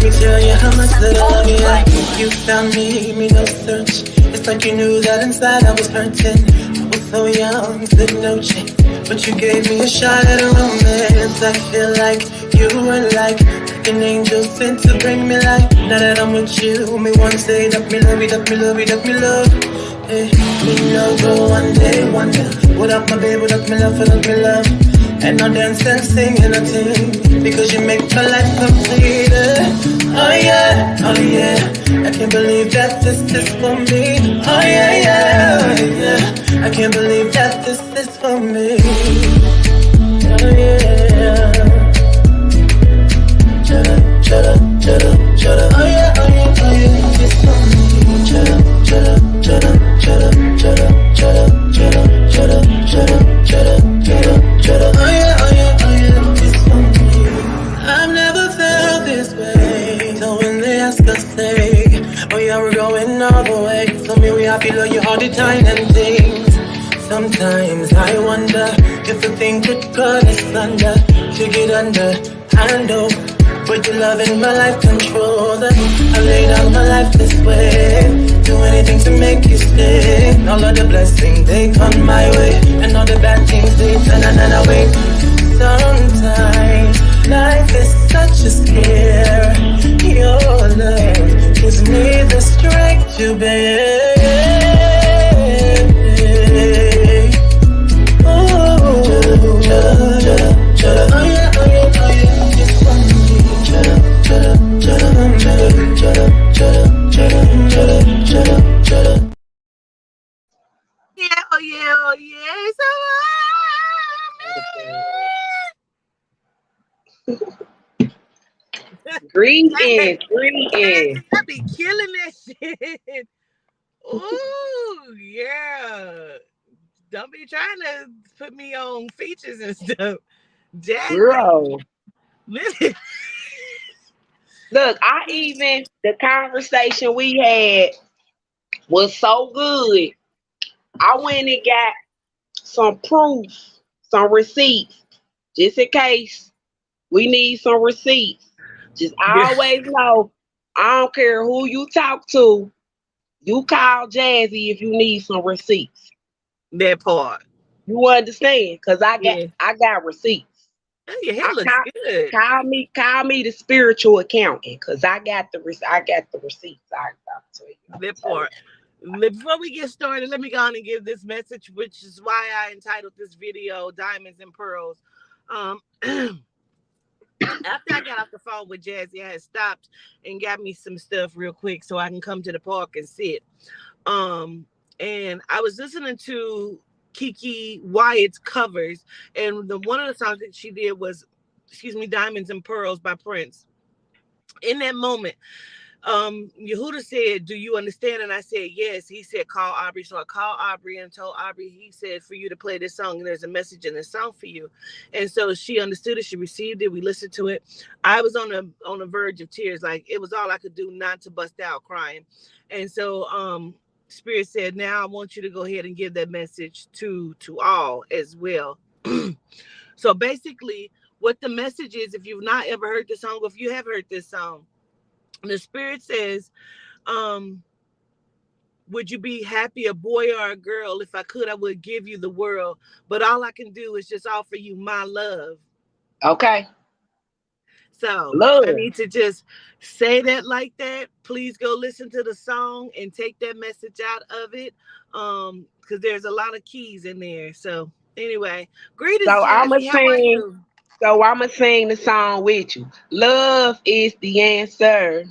me tell you how much that I love you. You found me, me no search. It's like you knew that inside I was hurting. I was so young, said no chance, but you gave me a shot at a romance. I feel like you were like an angel sent to bring me light. Now that I'm with you, me want to say that me love you, that me love you, that me love. Hey, me no go one day wonder without my baby, without me love, without me love. And I'll dance and sing and I sing because you make my life complete. Oh yeah, oh yeah. I can't believe that this is for me. Oh yeah, yeah, oh yeah. I can't believe that this is for me. Oh yeah. Chada, chada, chada, chada. Oh yeah, oh yeah, oh yeah. It's for me. Chada, chada, chada, chada, chada, chada, chada, chada, chada, chada, chada, chada. Oh yeah, oh yeah, oh yeah. It's for me. I've never felt this way. So when they ask us, say, oh yeah, we're going all the way. So me, we happy, love you all the time and things. Sometimes I wonder if the thing could cut us under, to get under, I know. But your love in my life control that. I laid out my life this way, do anything to make you stay. All of the blessings, they come my way, and all the bad things, they turn away. Sometimes life is such a scare. Your love gives me the strength to bear. Greetings. I be killing that shit. Ooh, yeah. Don't be trying to put me on features and stuff. Girl. Listen. Look, the conversation we had was so good. I went and got some proof, some receipts, just in case we need some receipts. Just always know, I don't care who you talk to, you call Jazzy if you need some receipts. That part. You understand? Because I got receipts. Oh, your hair looks good. Call me the spiritual accountant, because I got the receipts. I'll tell you. That part. Before we get started, let me go on and give this message, which is why I entitled this video Diamonds and Pearls. After I got off the phone with Jazzy, I had stopped and got me some stuff real quick so I can come to the park and sit. And I was listening to Kiki Wyatt's covers, and one of the songs that she did was, Diamonds and Pearls by Prince. In that moment, Yehuda said, do you understand? And I said, yes. He said, call Aubrey. So I called Aubrey and told Aubrey, he said, for you to play this song, and there's a message in this song for you. And so she understood it. She received it. We listened to it. I was on the verge of tears. Like, it was all I could do not to bust out crying. And so Spirit said, now I want you to go ahead and give that message to all as well. So basically, what the message is, if you've not ever heard this song, or if you have heard this song, the Spirit says, would you be happy, a boy or a girl? If I could, I would give you the world. But all I can do is just offer you my love. Okay. So love. I need to just say that like that. Please go listen to the song and take that message out of it. Because there's a lot of keys in there. So anyway, greetings, Jazzy. How are you? So I'm going to sing the song with you. Love is the answer.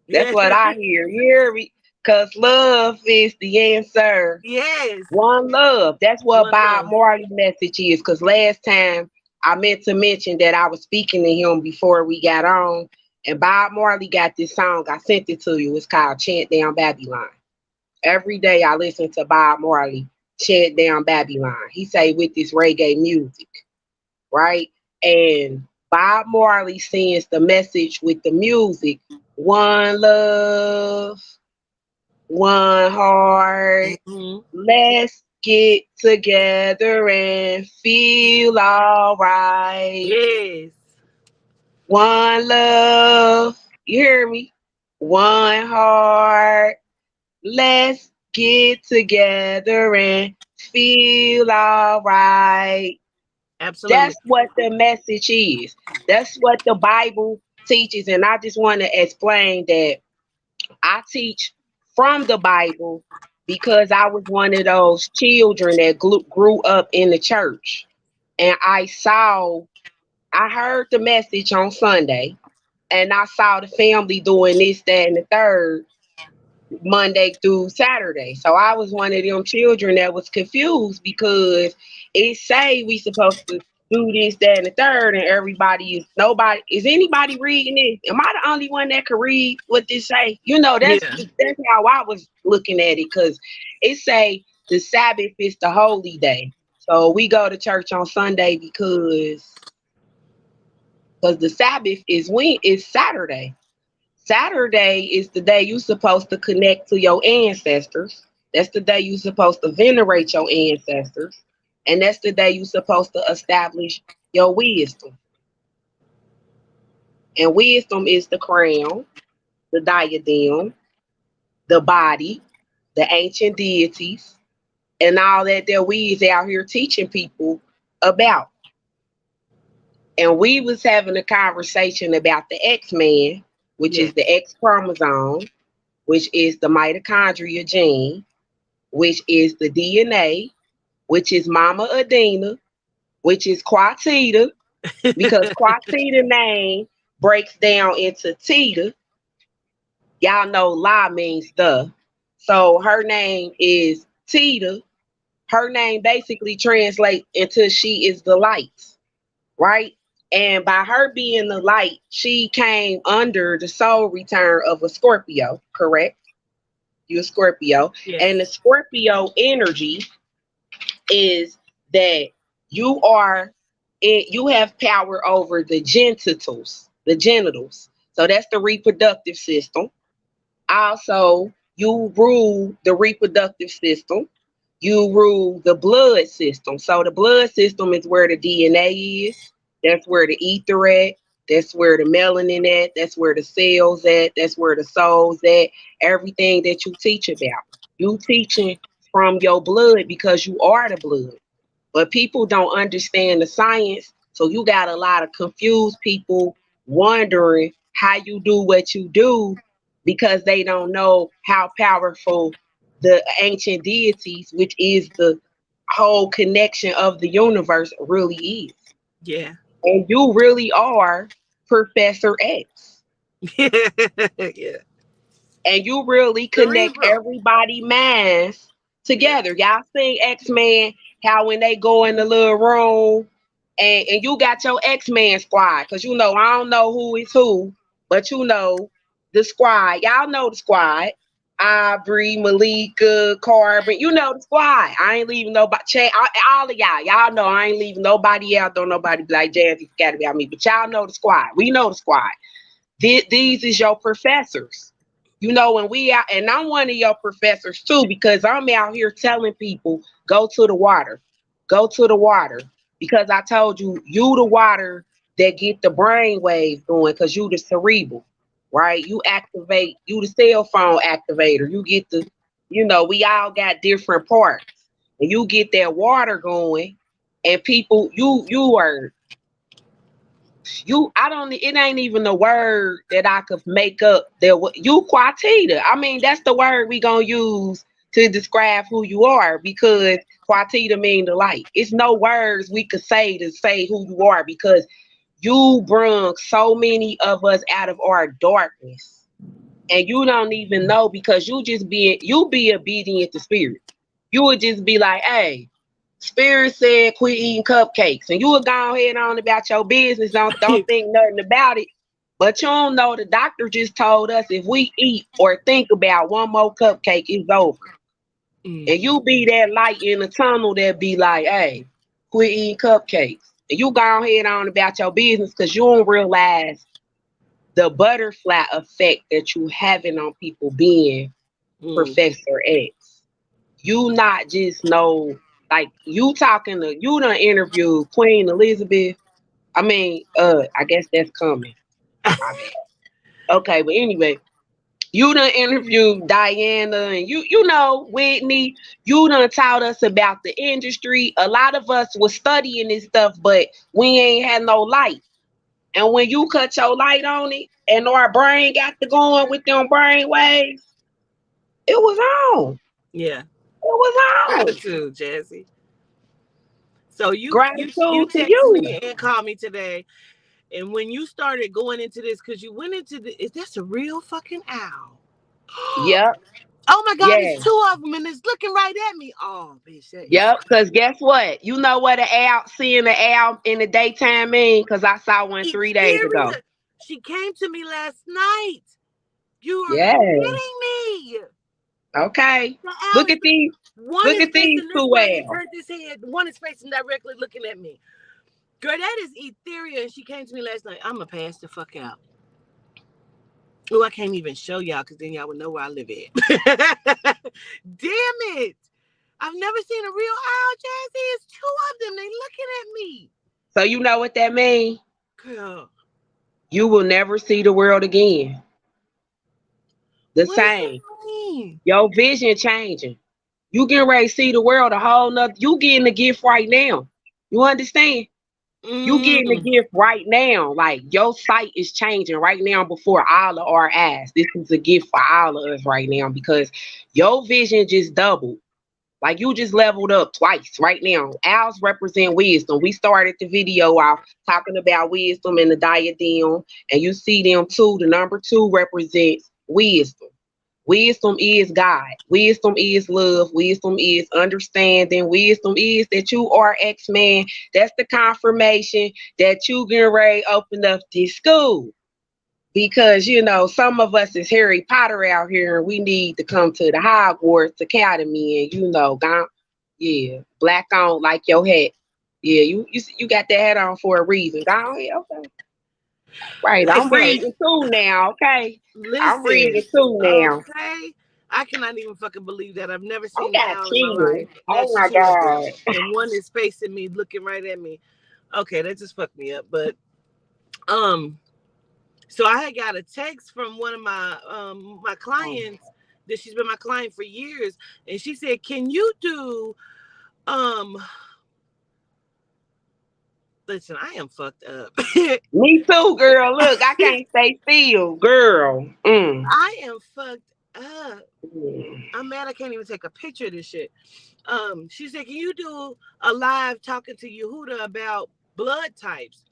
That's what I hear. You hear me? Because love is the answer. Yes. One love. That's what Bob Marley message is. Because last time I meant to mention that I was speaking to him before we got on. And Bob Marley got this song. I sent it to you. It's called Chant Down Babylon. Every day I listen to Bob Marley chant down Babylon. He say with this reggae music. Right? And Bob Marley sends the message with the music. One love, one heart. Mm-hmm. Let's get together and feel all right. Yes. One love, You hear me? One heart. Let's get together and feel all right. Absolutely. That's what the message is. That's what the Bible teaches. And I just want to explain that I teach from the Bible because I was one of those children that grew up in the church. And I heard the message on Sunday, and I saw the family doing this, that, and the third Monday through Saturday. So I was one of them children that was confused because it say we supposed to do this, that, and the third, and nobody is anybody reading this? Am I the only one that can read what this say? Yeah. That's how I was looking at it, because it say the Sabbath is the holy day. So we go to church on Sunday because the Sabbath is Saturday. Saturday is the day you're supposed to connect to your ancestors. That's the day you're supposed to venerate your ancestors. And that's the day you're supposed to establish your wisdom. And wisdom is the crown, the diadem, the body, the ancient deities, and all that we is out here teaching people about. And we was having a conversation about the X-Man, which Yeah. is the X chromosome, which is the mitochondria gene, which is the DNA, which is Mama Adina, which is Quatita, because Quatita name breaks down into Tita. Y'all know La means the. So her name is Tita. Her name basically translates into she is the light, right? And by her being the light, she came under the soul return of a Scorpio, correct? You're a Scorpio. Yes. And the Scorpio energy is that you are you have power over the genitals. So that's the reproductive system. Also, you rule the reproductive system. You rule the blood system. So the blood system is where the DNA is. That's where the ether at. That's where the melanin at. That's where the cells at. That's where the soul's at. Everything that you teach about. You teaching from your blood because you are the blood. But people don't understand the science. So you got a lot of confused people wondering how you do what you do because they don't know how powerful the ancient deities, which is the whole connection of the universe, really is. Yeah. And you really are Professor X. Yeah. And you really connect Cerebral. everybody minds Yeah. together. Y'all seen X-Men, how when they go in the little room and you got your X-Men squad, because I don't know who is who, but the squad. Y'all know the squad. Aubrey, Malika, Carbon, the squad. I ain't leaving nobody. All of y'all. Y'all know I ain't leaving nobody out. Don't nobody be like, Jazzy forgot about me. But y'all know the squad. We know the squad. These is your professors. When we out, and I'm one of your professors too, because I'm out here telling people, go to the water. Go to the water. Because I told you, you the water that get the brain waves going, because you the cerebral, right? You the cell phone activator. You get we all got different parts. And you get that water going, and people, you are I don't it ain't even a word that I could make up that you Quatita. I mean, that's the word we gonna use to describe who you are, because Quatita mean the light. It's no words we could say to say who you are, because you brung so many of us out of our darkness. And you don't even know, because you be obedient to spirit. You would just be like, hey, Spirit said quit eating cupcakes, and you would go ahead on about your business. Don't think nothing about it. But you don't know the doctor just told us if we eat or think about one more cupcake, it's over. And you be that light in the tunnel that be like, hey, quit eating cupcakes. And you go ahead on about your business because you don't realize the butterfly effect that you having on people being Professor X. You not just know, like you done interviewed Queen Elizabeth. I mean, I guess that's coming. My bad. Okay, but anyway, you done interviewed Diana and you know, Whitney, you done taught us about the industry. A lot of us was studying this stuff, but we ain't had no light. And when you cut your light on it and our brain got to going with them brain waves, it was on. Yeah. It was on. Gratitude, Jazzy. So you Gratitude to texted you. me and called me today, and when you started going into this, because you went into the, is that's a real fucking owl? Yep. Oh my God, Yeah. it's two of them, and it's looking right at me. Oh, bitch, that is Yep. Because guess what? You know what an owl, seeing the owl in the daytime mean? Because I saw one 3 days ago. Etheria. She came to me last night. You are Yeah. kidding me. Okay. The Look owl at these. one Look is at these facing this two way and owls. turned his head. One is facing directly looking at me. Girl, that is Etheria, and she came to me last night. I'ma pass the fuck out. Oh, I can't even show y'all because then y'all would know where I live at. Damn it. I've never seen a real owl, Jazzy. It's two of them. They looking at me. So you know what that means? Girl. You will never see the world again. The What does that same. mean? Your vision changing. You getting ready to see the world a whole nother. You getting the gift right now. You understand? You getting the Mm. gift right now. Like your sight is changing right now before all of our eyes. This is a gift for all of us right now because your vision just doubled. Like you just leveled up twice right now. Owls represent wisdom. We started the video off talking about wisdom and the diadem, and you see them too. The number 2 represents wisdom. Wisdom is God. Wisdom is love. Wisdom is understanding. Wisdom is that you are X-Man. That's the confirmation that you getting ready to open up this school. Because, you know, some of us is Harry Potter out here and we need to come to the Hogwarts Academy and, you know, yeah, black on like your hat. Yeah, you got that hat on for a reason. Go ahead, okay. Right, I'm reading too now, okay? I'm Listen, reading too now. okay. I cannot even fucking believe that. I've never I seen an got owl in my chills. life. Oh That's my two of them. God. And one is facing me, looking right at me. Okay, that just fucked me up. But so I had got a text from one of my clients that she's been my client for years, and she said, "Can you do listen, I am fucked up." Me too, girl. Look, I can't stay still, girl. I am fucked up. Mm. I'm mad I can't even take a picture of this shit. She said, "Can you do a live talking to Yehuda about blood types?"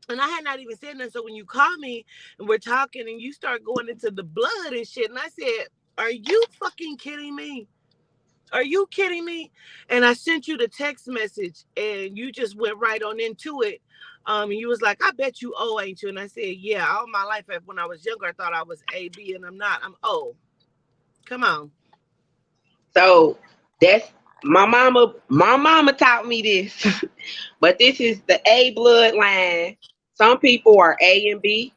And I had not even said nothing. So when you call me and we're talking and you start going into the blood and shit, and I said, "Are you fucking kidding me? Are you kidding me?" And I sent you the text message and you just went right on into it. And you was like, "I bet you O, ain't you?" And I said, "Yeah, all my life when I was younger, I thought I was AB and I'm not. I'm O." Come on. So that's my mama. My mama taught me this, but this is the A bloodline. Some people are A and B.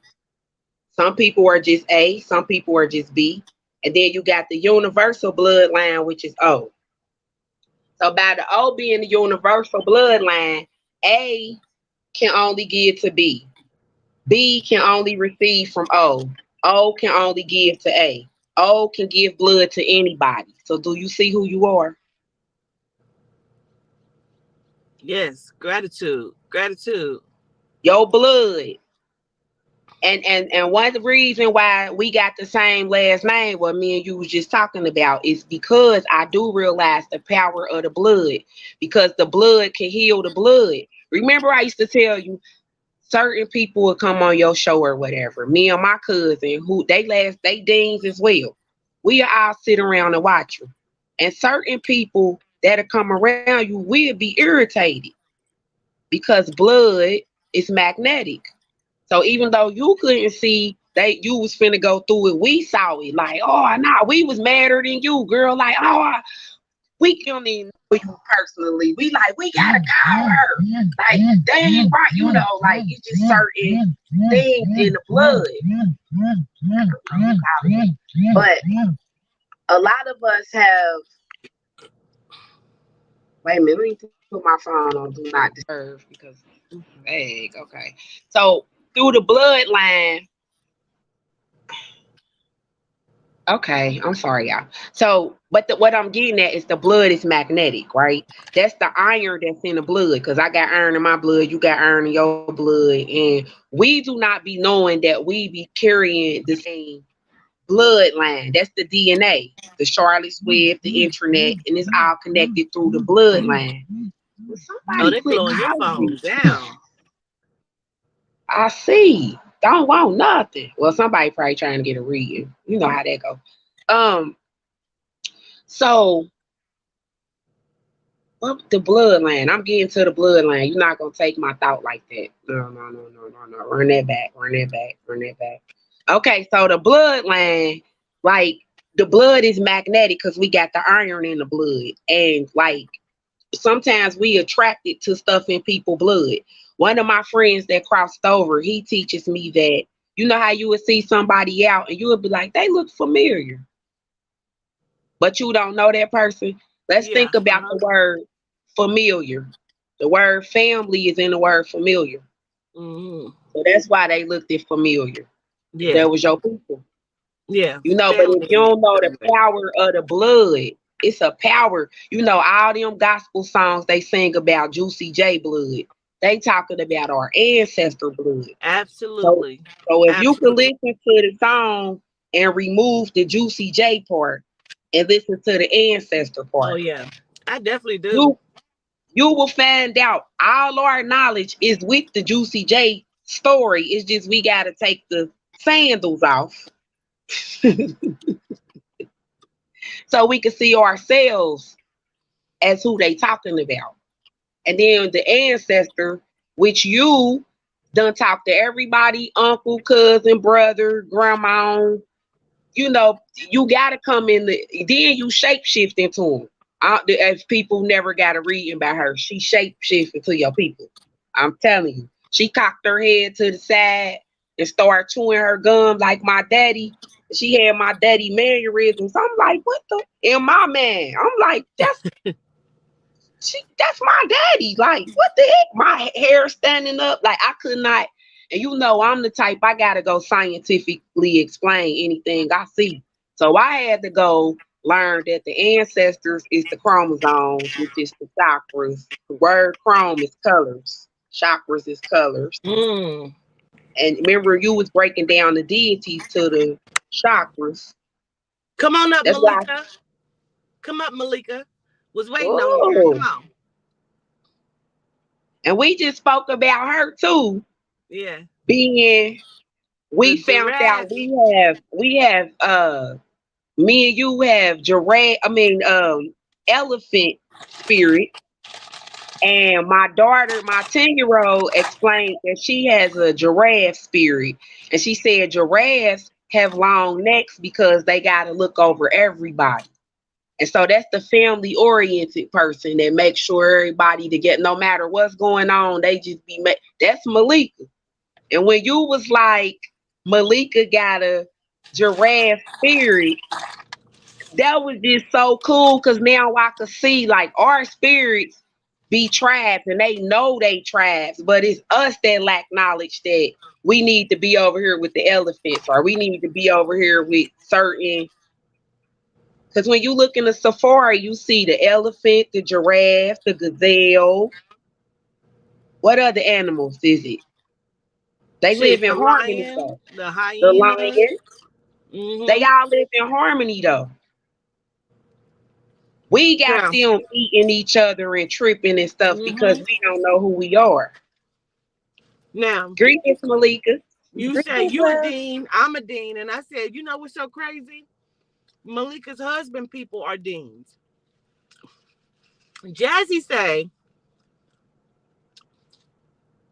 Some people are just A. Some people are just B. And then you got the universal bloodline, which is O. So by the O being the universal bloodline, A can only give to B. B can only receive from O. O can only give to A. O can give blood to anybody. So do you see who you are? Yes, gratitude. Gratitude. Your blood. And one reason why we got the same last name, what me and you was just talking about, is because I do realize the power of the blood. Because the blood can heal the blood. Remember, I used to tell you certain people would come on your show or whatever. Me and my cousin, who they deans as well. We all sit around and watch you. And certain people that'll come around you will be irritated because blood is magnetic. So even though you couldn't see that you was finna go through it, we saw it. Like, oh, nah, we was madder than you, girl. Like, oh, we don't even know you personally. We like, we gotta call her. Like, dang right, you know, like it's just certain things in the blood. But a lot of us have. Wait a minute, let me put my phone on do not disturb because vague. Okay, so through the bloodline, Okay, I'm sorry, y'all. So, but what I'm getting at is the blood is magnetic, right? That's the iron that's in the blood. Because I got iron in my blood, you got iron in your blood, and we do not be knowing that we be carrying the same bloodline. That's the DNA, the Charlotte's Web, the internet, and it's all connected through the bloodline. Will Oh, somebody they quit blowing your calling phone me? down. I see. Don't want nothing. Well, somebody probably trying to get a reading. You know how that go. Um, so well, the bloodline. I'm getting to the bloodline. You're not gonna take my thought like that. No, no, no, no, no, no. Run that back. Run that back. Run that back. Okay, so the bloodline, like the blood is magnetic because we got the iron in the blood, and like sometimes we attracted to stuff in people blood. One of my friends that crossed over, he teaches me that you know how you would see somebody out and you would be like, they look familiar, but you don't know that person. Let's Yeah. think about the word familiar. The word family is in the word familiar. Hmm. So that's why they looked at familiar. Yeah. That was your people. Yeah. You know, but if Family you and don't know the family. power of the blood, it's a power. You know, all them gospel songs they sing about Juicy J blood. They talking about our ancestor blood. So, Absolutely. so if you can Absolutely. listen to the song and remove the Juicy J part and listen to the ancestor Oh part, yeah. I definitely do. you you will find out all our knowledge is with the Juicy J story. It's just we gotta take the sandals off so we can see ourselves as who they talking about. And then the ancestor, which you done talk to everybody, uncle, cousin, brother, grandma, you know, you gotta come in the then you shape shift into them. As people never got a reading about her, she shape shift into your people. I'm telling you, she cocked her head to the side and started chewing her gum like my daddy. She had my daddy mannerisms. I'm like, what the? And my man, I'm like, that's my daddy. Like, what the heck? My hair standing up. Like, I could not. And you know, I'm the type I gotta go scientifically explain anything I see. So I had to go learn that the ancestors is the chromosomes, which is the chakras. The word chrome is colors. Chakras is colors. Mm. And remember, you was breaking down the deities to the chakras. Come on up, That's why. Malika. Come up, Malika. Was waiting on you, girl. Come Oh, on. and we just spoke about her too, Yeah. being The we found out giraffe. we have me and you have giraffe elephant spirit, and my daughter, my 10-year-old, explained that she has a giraffe spirit, and she said giraffes have long necks because they got to look over everybody. And so that's the family oriented person that makes sure everybody to get no matter what's going on, they just that's Malika. And when you was like, Malika got a giraffe spirit, that was just so cool because now I could see like our spirits be tribes and they know they tribes, but it's us that lack knowledge that we need to be over here with the elephants or we need to be over here with certain. Because when you look in the safari, you see the elephant, the giraffe, the gazelle. What other animals is it? They live Shit, in the harmony lion, though. the The hyena. lion, they Mm-hmm. all live in harmony though. We got Yeah. them eating each other and tripping and stuff because Mm-hmm. we don't know who we are. Now, Greetings, Malika. you say Greetings, you a love. dean, I'm a dean, and I said, you know what's so crazy? Malika's husband people are deans. Jazzy say,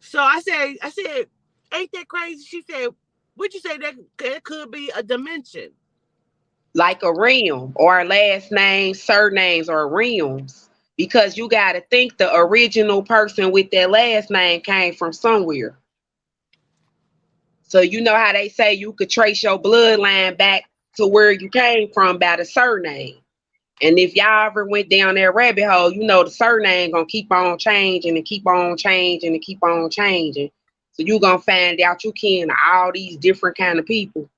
so I said, ain't that crazy? She said, would you say that it could be a dimension? Like a realm or last names, surnames or realms. Because you got to think the original person with that last name came from somewhere. So you know how they say you could trace your bloodline back to where you came from by the surname. And if y'all ever went down that rabbit hole, you know the surname gonna keep on changing and keep on changing and keep on changing. So you gonna find out you kin all these different kind of people.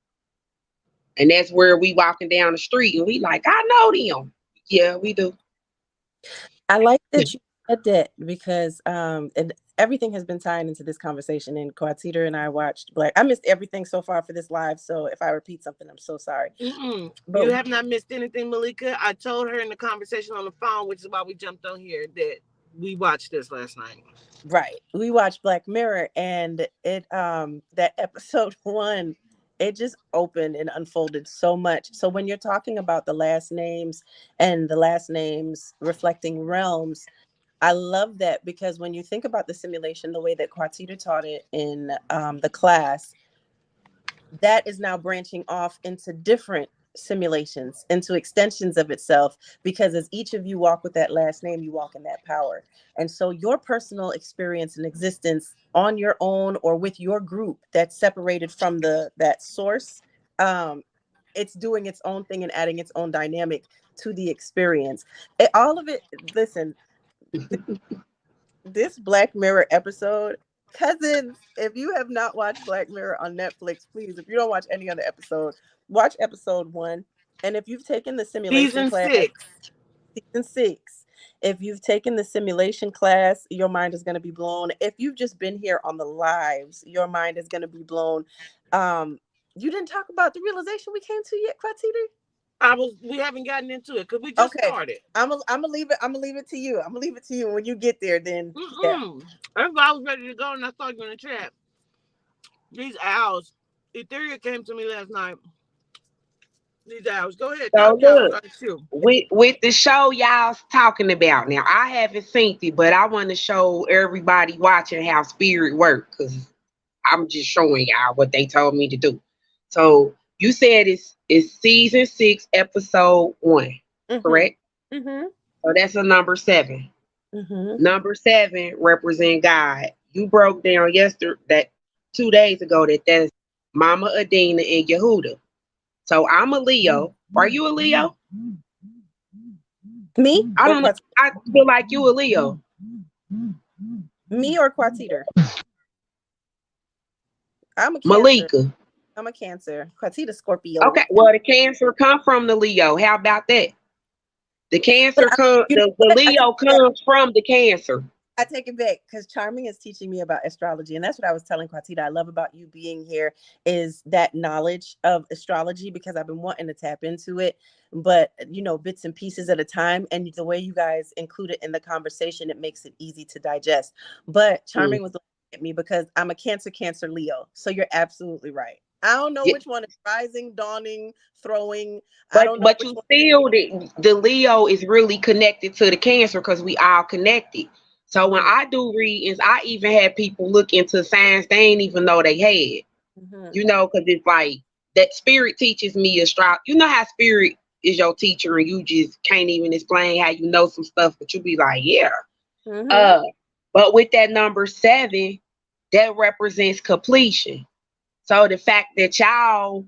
And that's where we walking down the street and we like, I know them. Yeah, we do. I like that you said that because and everything has been tying into this conversation. And Quatita and I watched Black. I missed everything so far for this live, so if I repeat something, I'm so sorry. But you have not missed anything, Malika. I told her in the conversation on the phone, which is why we jumped on here, that we watched this last night. Right, we watched Black Mirror, and it that episode 1. It just opened and unfolded so much. So when you're talking about the last names and the last names reflecting realms, I love that because when you think about the simulation, the way that Quatita taught it in the class, that is now branching off into different simulations, into extensions of itself, because as each of you walk with that last name, you walk in that power. And so your personal experience and existence on your own or with your group that's separated from that source, it's doing its own thing and adding its own dynamic to the experience. All of it, listen, this Black Mirror episode, cousins, if you have not watched Black Mirror on Netflix, please, if you don't watch any other episode, watch episode 1. And if you've taken the simulation class, season 6, if you've taken the simulation class, your mind is going to be blown. If you've just been here on the lives, your mind is going to be blown. You didn't talk about the realization we came to yet, Quatita? We haven't gotten into it because we just started. I'm gonna leave it to you. I'm gonna leave it to you. When you get there, then I was ready to go and I saw you in the chat. These owls. Etheria came to me last night. These owls. Go ahead. So look, with the show y'all's talking about now, I haven't seen it, but I want to show everybody watching how spirit work because I'm just showing y'all what they told me to do. So you said it's season 6, episode 1, correct? So that's a number 7. Number 7 represent God. You broke down that 2 days ago that's Mama Adina and Yehuda. So I'm a Leo. Are you a Leo? Me? I don't know. I feel like you a Leo. Me or Quatita? I'm a Cancer. Malika. I'm a Cancer. Quatita Scorpio. Okay. Well, the Cancer come from the Leo. How about that? The Cancer the Leo comes from the Cancer. I take it back because Charming is teaching me about astrology. And that's what I was telling Quatita. I love about you being here is that knowledge of astrology because I've been wanting to tap into it, but bits and pieces at a time. And the way you guys include it in the conversation, it makes it easy to digest. But Charming was looking at me because I'm a Cancer Leo. So you're absolutely right. I don't know which one is rising, dawning, throwing. But you feel that the Leo is really connected to the Cancer because we all connected. So when I do readings, I even had people look into signs they ain't even know they had. Because it's like that spirit teaches me astrology. You know how spirit is your teacher and you just can't even explain how you know some stuff, but you be like, yeah. But with that number 7, that represents completion. So the fact that y'all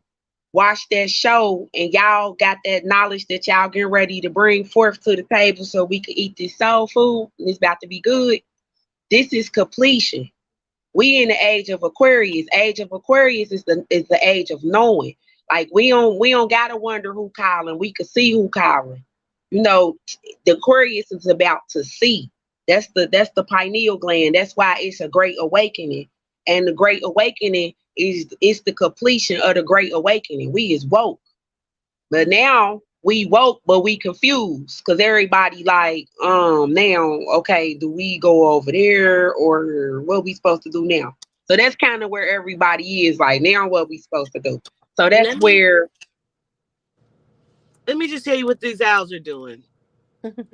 watched that show and y'all got that knowledge that y'all getting ready to bring forth to the table so we can eat this soul food and it's about to be good. This is completion. We in the age of Aquarius. Age of Aquarius is the age of knowing. Like we don't gotta wonder who calling. We can see who calling. The Aquarius is about to see. That's the pineal gland. That's why it's a great awakening. And the great awakening is the completion of the great awakening. We is woke. But now we woke, but we confused because everybody like, now, okay, do we go over there or what we supposed to do now? So that's kind of where everybody is like, now what we supposed to do? So that's where. Let me just tell you what these owls are doing. The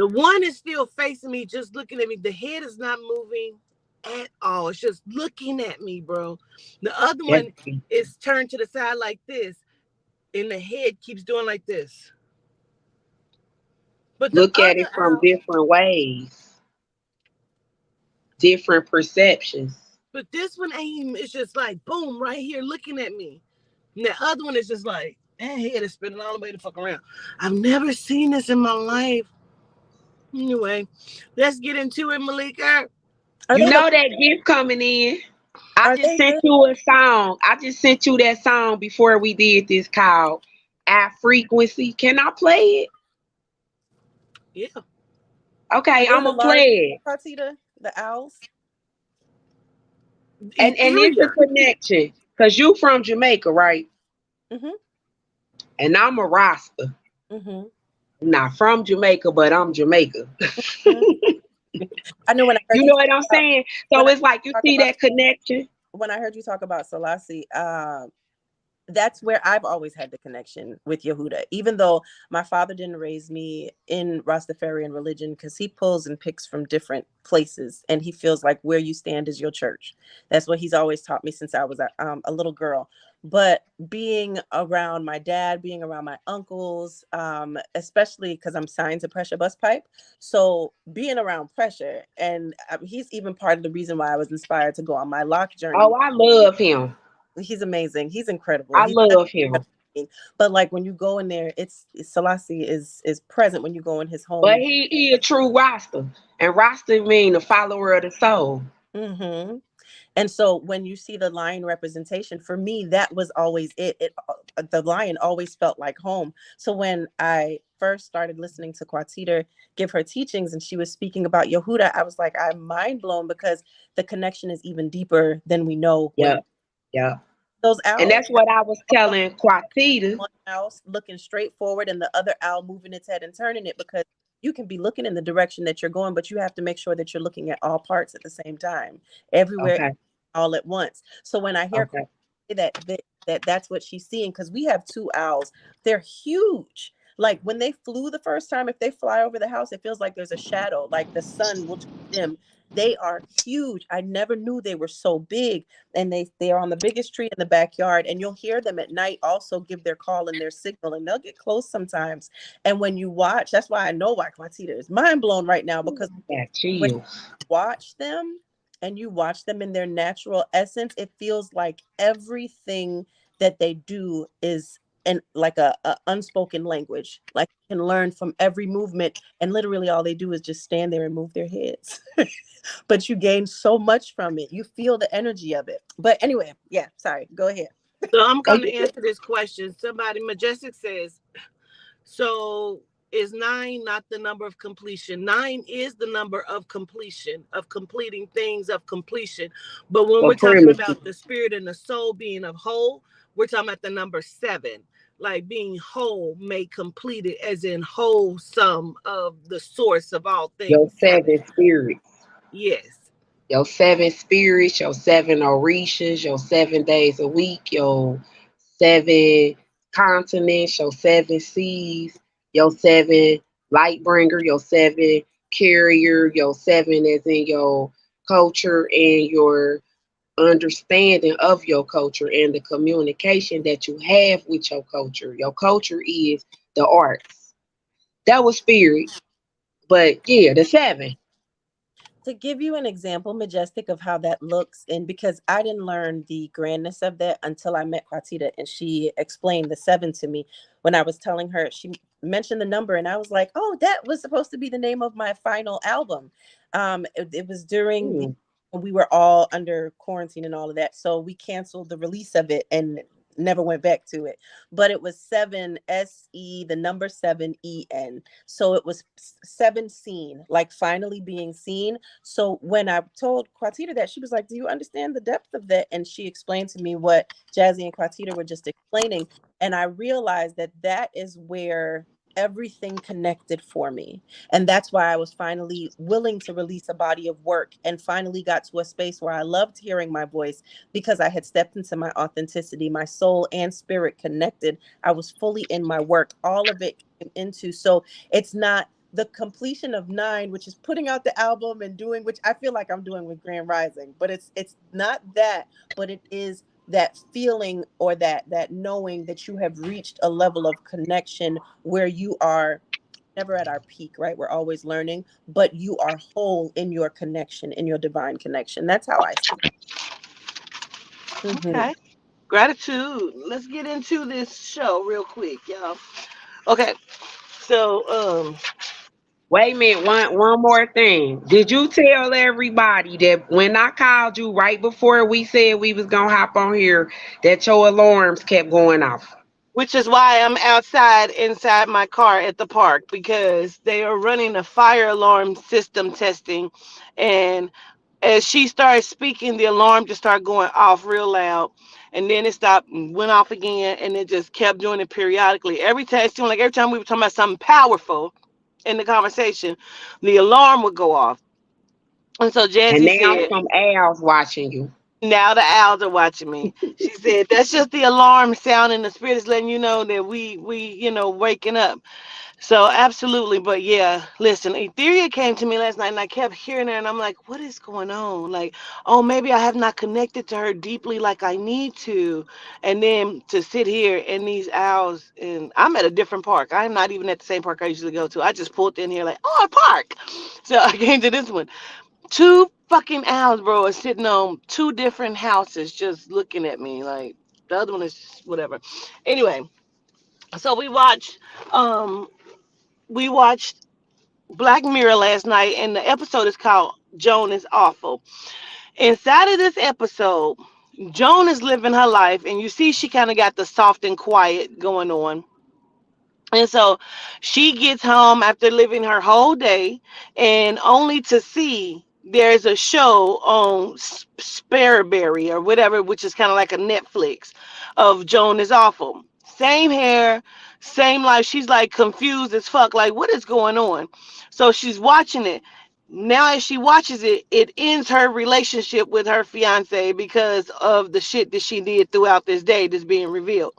one is still facing me, just looking at me. The head is not moving at all. It's just looking at me, bro. The other one is turned to the side like this, and the head keeps doing like this. But look at it from different ways, different perceptions. But this one is just like boom, right here, looking at me. And the other one is just like, that head is spinning all the way the fuck around. I've never seen this in my life. Anyway, let's get into it, Malika. You know that gift coming in. I Are just they sent good? you a song. I just sent you that song before we did this called "Our Frequency." Can I play it? Yeah. Are Okay, they I'm the gonna large play it. Cartita? The owls? And it's the Yeah. connection. Cause you from Jamaica, right? Mm-hmm. And I'm a Rasta. Mm-hmm. I'm not from Jamaica, but I'm Jamaica. Hmm. I know You know what I'm saying? when So I it's like you talk see about that connection. when I heard you talk about Selassie, that's where I've always had the connection with Yehuda, even though my father didn't raise me in Rastafarian religion because he pulls and picks from different places and he feels like where you stand is your church. That's what he's always taught me since I was a little girl. But being around my dad, being around my uncles, especially because I'm signed to Pressure Bus Pipe. So being around Pressure, and he's even part of the reason why I was inspired to go on my lock journey. Oh, I love him. He's amazing. He's incredible. I He's love him. but like when you go in there, Selassie is present when you go in his But home. he a true Rasta. And Rasta mean the follower of the soul. Hmm. And so when you see the lion representation, for me, that was always it. The lion always felt like home. So when I first started listening to Quatita give her teachings and she was speaking about Yehuda, I was like, I'm mind blown because the connection is even deeper than we know when Yeah, yeah. those And owls. that's what I was telling Quatita. One owl looking straight forward and the other owl moving its head and turning it because you can be looking in the direction that you're going, but you have to make sure that you're looking at all parts at the same time, everywhere, Okay, all at once. So when I hear okay. that's what she's seeing, because we have two owls, they're huge. Like when they flew the first time, if they fly over the house, it feels like there's a shadow, like the sun will just dim. They are huge. I never knew they were so big, and they are on the biggest tree in the backyard, and you'll hear them at night also give their call and their signal, and they'll get close sometimes. And when you watch, that's why I know why Quatita is mind blown right now, because Yeah, when chill. you watch them and you watch them in their natural essence, it feels like everything that they do is in like a unspoken language. Like you can learn from every movement, and literally all they do is just stand there and move their heads. But you gain so much from it. You feel the energy of it. But anyway, yeah, sorry. Go ahead. So I'm Oh, going to answer this question. Somebody, Majestic says, so is 9 not the number of completion? 9 is the number of completion, of completing things, of completion. But when for we're talking primitive. about the spirit and the soul being of whole, we're talking about the number 7, like being whole, made completed, as in wholesome of the source of all Your things. 7 spirits. Yes. Your 7 spirits, your 7 orishas, your 7 days a week, your 7 continents, your 7 seas, your 7 light bringer, your 7 carrier, your 7 as in your culture and your understanding of your culture and the communication that you have with your culture. Your culture is the arts. That was spirit. But yeah, the 7. To give you an example, Majestic, of how that looks, and because I didn't learn the grandness of that until I met Quatita and she explained the 7 to me. When I was telling her, she mentioned the number, and I was like, oh, that was supposed to be the name of my final album. It was during the Hmm. we were all under quarantine and all of that, so we canceled the release of it and never went back to it. But it was 7 SE, the number 7 EN. So it was 7 seen, like finally being seen. So when I told Quatita that, she was like, do you understand the depth of that? And she explained to me what Jazzy and Quatita were just explaining. And I realized that that is where everything connected for me. And that's why I was finally willing to release a body of work and finally got to a space where I loved hearing my voice because I had stepped into my authenticity, my soul and spirit connected. I was fully in my work. All of it came into. So it's not the completion of 9, which is putting out the album and doing, which I feel like I'm doing with Grand Rising, but it's not that, but it is that feeling or that knowing that you have reached a level of connection where you are never at our peak, right? We're always learning, but you are whole in your connection, in your divine connection. That's how I see it. Okay. Gratitude. Let's get into this show real quick, y'all. Okay. So, Wait a minute, one more thing. Did you tell everybody that when I called you right before we said we was gonna hop on here that your alarms kept going off? Which is why I'm outside inside my car at the park because they are running a fire alarm system testing. And as she started speaking, the alarm just started going off real loud. And then it stopped and went off again. And it just kept doing it periodically. Every time, it seemed like every time we were talking about something powerful in the conversation, the alarm would go off. And so And Jazzy now said, some owls watching you. now the owls are watching me. She said, that's just the alarm sound and the spirit is letting you know that we waking up. So absolutely, but yeah, listen, Etheria came to me last night and I kept hearing her and I'm like, what is going on? Like, oh, maybe I have not connected to her deeply like I need to. And then to sit here in these owls and I'm at a different park. I'm not even at the same park I usually go to. I just pulled in here like, oh, a park. So I came to this one. Two fucking owls, bro, are sitting on two different houses just looking at me. Like the other one is whatever. Anyway, so um we watched Black Mirror last night, and the episode is called Joan is Awful. Inside of this episode, Joan is living her life, and you see she kind of got the soft and quiet going on. And so she gets home after living her whole day, and only to see there's a show on Sparrowberry or whatever, which is kind of like a Netflix of Joan is Awful. Same hair, same life. She's like confused as fuck. Like, what is going on? So she's watching it. Now, as she watches it, it ends her relationship with her fiance because of the shit that she did throughout this day that's being revealed.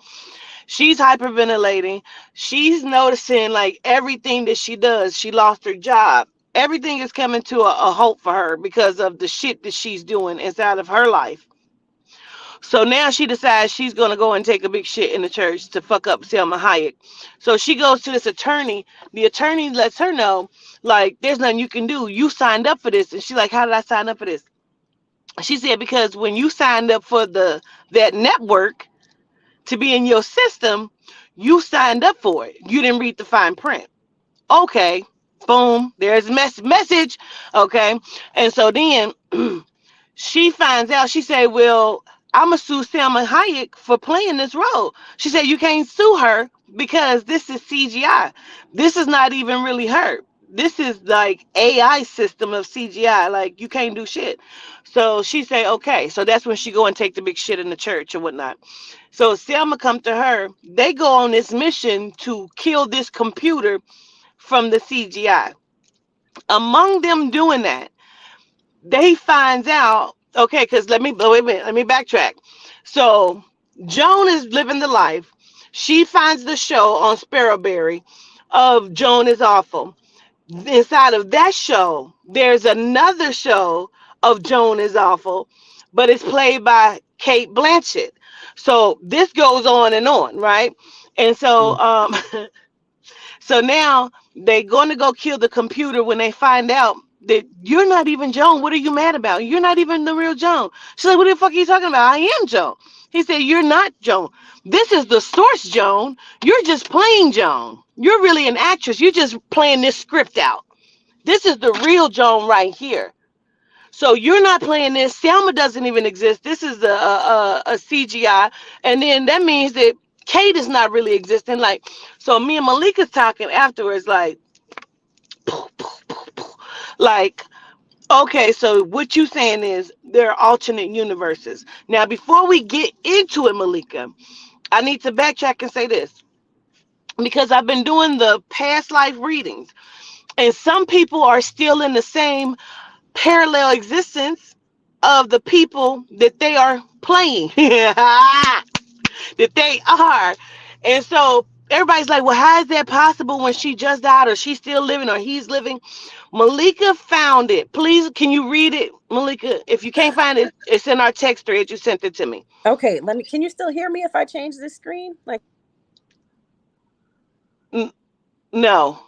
She's hyperventilating. She's noticing like everything that she does. She lost her job. Everything is coming to a halt for her because of the shit that she's doing inside of her life. So now she decides she's going to go and take a big shit in the church to fuck up Selma Hayek. So she goes to this attorney. The attorney lets her know, like, there's nothing you can do. You signed up for this. And she's like, how did I sign up for this? She said, because when you signed up for that network, to be in your system, you signed up for it. You didn't read the fine print. Okay, boom, there's a message. Okay, and so then she finds out. She said, "Well, I'm gonna sue Selma Hayek for playing this role." She said, "You can't sue her because this is CGI. This is not even really her. This is like AI system of CGI. Like you can't do shit." So she said, "Okay." So that's when she go and take the big shit in the church or whatnot. So Selma come to her. They go on this mission to kill this computer from the CGI. Among them doing that, they finds out. Okay, because wait a minute. Let me backtrack. So Joan is living the life. She finds the show on Sparrowberry of Joan is Awful. Inside of that show, there's another show of Joan is Awful, but it's played by Kate Blanchett. So this goes on, right? And so so now they're going to go kill the computer when they find out that you're not even Joan. What are you mad about? You're not even the real Joan. She's like, what the fuck are you talking about? I am Joan. He said, you're not Joan. This is the source Joan. You're just playing Joan. You're really an actress. You're just playing this script out. This is the real Joan right here. So you're not playing this. Selma doesn't even exist. This is a CGI. And then that means that Kate is not really existing. Like, so me and Malika's talking afterwards, like, okay, so what you saying is there are alternate universes. Now, before we get into it, Malika, I need to backtrack and say this because I've been doing the past life readings, and some people are still in the same parallel existence of the people that they are playing. That they are. And so everybody's like, well, how is that possible when she just died or she's still living or he's living? Malika found it. Please, can you read it, Malika? If you can't find it, it's in our text thread. You sent it to me. Okay, can you still hear me if I change this screen? Like, No.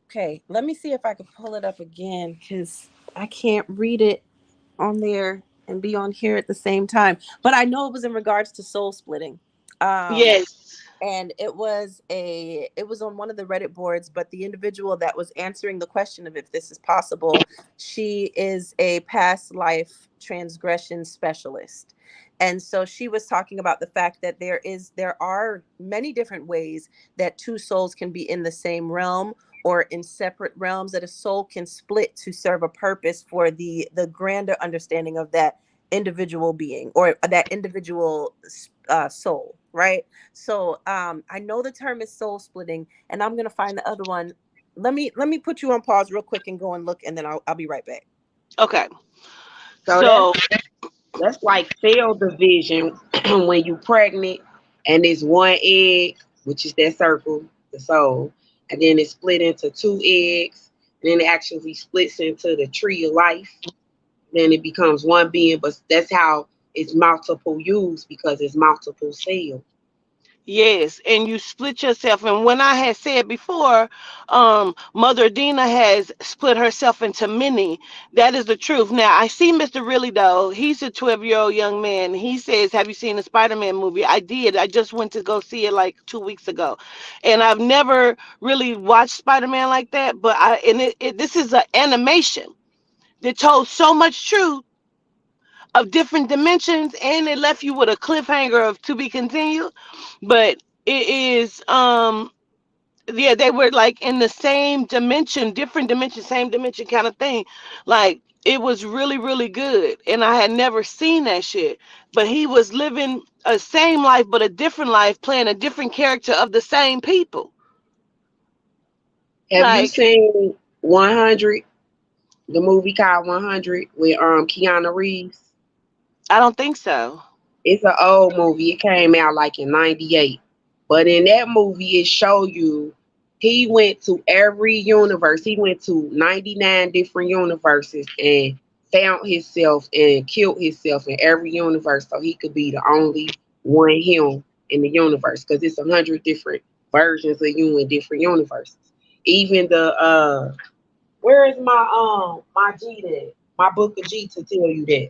okay, let me see if I can pull it up again because I can't read it on there and be on here at the same time. But I know it was in regards to soul splitting. Yes. and it was on one of the Reddit boards, but the individual that was answering the question of if this is possible, she is a past life transgression specialist. And so she was talking about the fact that there are many different ways that two souls can be in the same realm or in separate realms, that a soul can split to serve a purpose for the grander understanding of that individual being or that individual soul, right? So I know the term is soul splitting, and I'm gonna find the other one. Let me put you on pause real quick and go and look, and then I'll be right back. Okay. So So that's like cell division when you pregnant and it's one egg, which is that circle, the soul, and then it's split into two eggs, and then it actually splits into the tree of life. Then it becomes one being, but that's how it's multiple use because it's multiple cells. yes, and you split yourself. And when I had said before, Mother Dina has split herself into many. That is the truth. Now I see Mr. Really though. He's a 12-year-old young man. He says, "Have you seen the Spider-Man movie?" I did. I just went to go see it like 2 weeks ago, and I've never really watched Spider-Man like that. But this is an animation that told so much truth of different dimensions, and it left you with a cliffhanger of to be continued. But it is yeah, they were like in the same dimension, different dimension, same dimension kind of thing. Like it was really, really good. And I had never seen that shit. But he was living a same life, but a different life, playing a different character of the same people. Have you Like, seen 100, the movie called 100 with Keanu Reeves? I don't think so. It's an old movie. It came out like in '98. But in that movie, it show you he went to every universe. He went to 99 different universes and found himself and killed himself in every universe so he could be the only one him in the universe. Because it's 100 different versions of you in different universes. Even the where is my Gita? My book of Gita tell you that.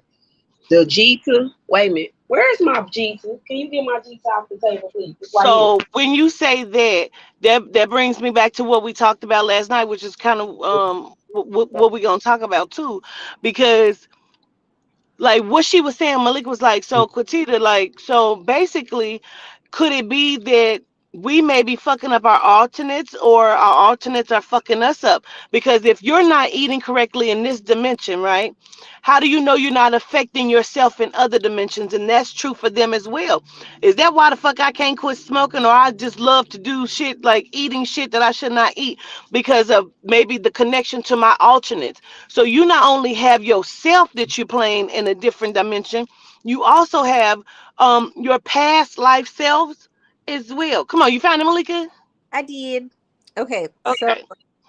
The Gita, wait a minute. Where's my Gita? Can you get my Gita off the table, please? It's right here. So when you say that, that brings me back to what we talked about last night, which is kind of what we're gonna talk about too, because like what she was saying, Malik was like, so Quatita, like, so basically, could it be that we may be fucking up our alternates, or our alternates are fucking us up? Because if you're not eating correctly in this dimension, right? How do you know you're not affecting yourself in other dimensions? And that's true for them as well. Is that why the fuck I can't quit smoking, or I just love to do shit like eating shit that I should not eat because of maybe the connection to my alternates? So you not only have yourself that you're playing in a different dimension, you also have your past life selves as well. Come on, you found it, Malika? I did. Okay, so Okay.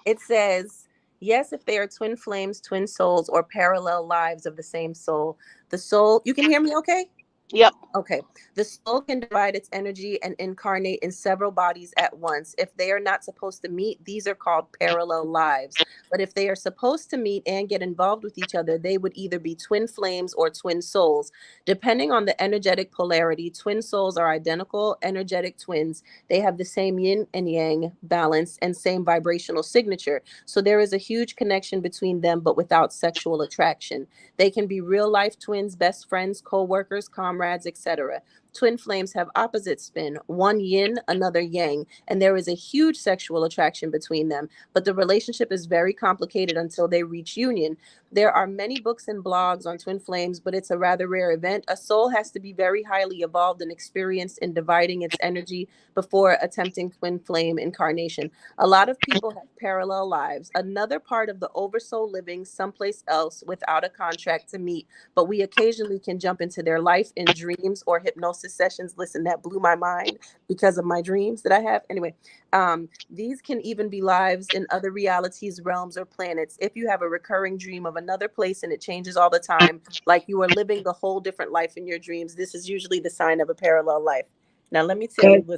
it says, yes, if they are twin flames, twin souls, or parallel lives of the same soul, the soul, you can hear me okay? Yep. Okay. The soul can divide its energy and incarnate in several bodies at once. If they are not supposed to meet, these are called parallel lives. But if they are supposed to meet and get involved with each other, they would either be twin flames or twin souls. Depending on the energetic polarity, twin souls are identical energetic twins. They have the same yin and yang balance and same vibrational signature. So there is a huge connection between them, but without sexual attraction. They can be real life twins, best friends, co-workers, comrades, etc. Twin flames have opposite spin, one yin, another yang, and there is a huge sexual attraction between them, but the relationship is very complicated until they reach union. There are many books and blogs on twin flames, but it's a rather rare event. A soul has to be very highly evolved and experienced in dividing its energy before attempting twin flame incarnation. A lot of people have parallel lives, another part of the oversoul living someplace else without a contract to meet, but we occasionally can jump into their life in dreams or hypnosis sessions. Listen, that blew my mind because of my dreams that I have. Anyway, these can even be lives in other realities, realms, or planets. If you have a recurring dream of another place and it changes all the time, like you are living the whole different life in your dreams, this is usually the sign of a parallel life. Now, let me tell you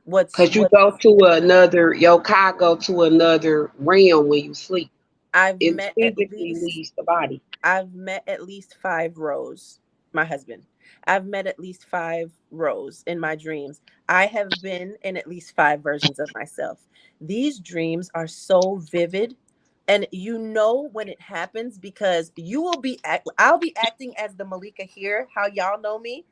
what's Cause you go to another, your car go to another realm when you sleep. I've It met at physically least leaves the body. I've met at least 5 Rose, my husband. I've met at least 5 Rose in my dreams. I have been in at least 5 versions of myself. These dreams are so vivid. And you know when it happens because I'll be acting as the Malika here, how y'all know me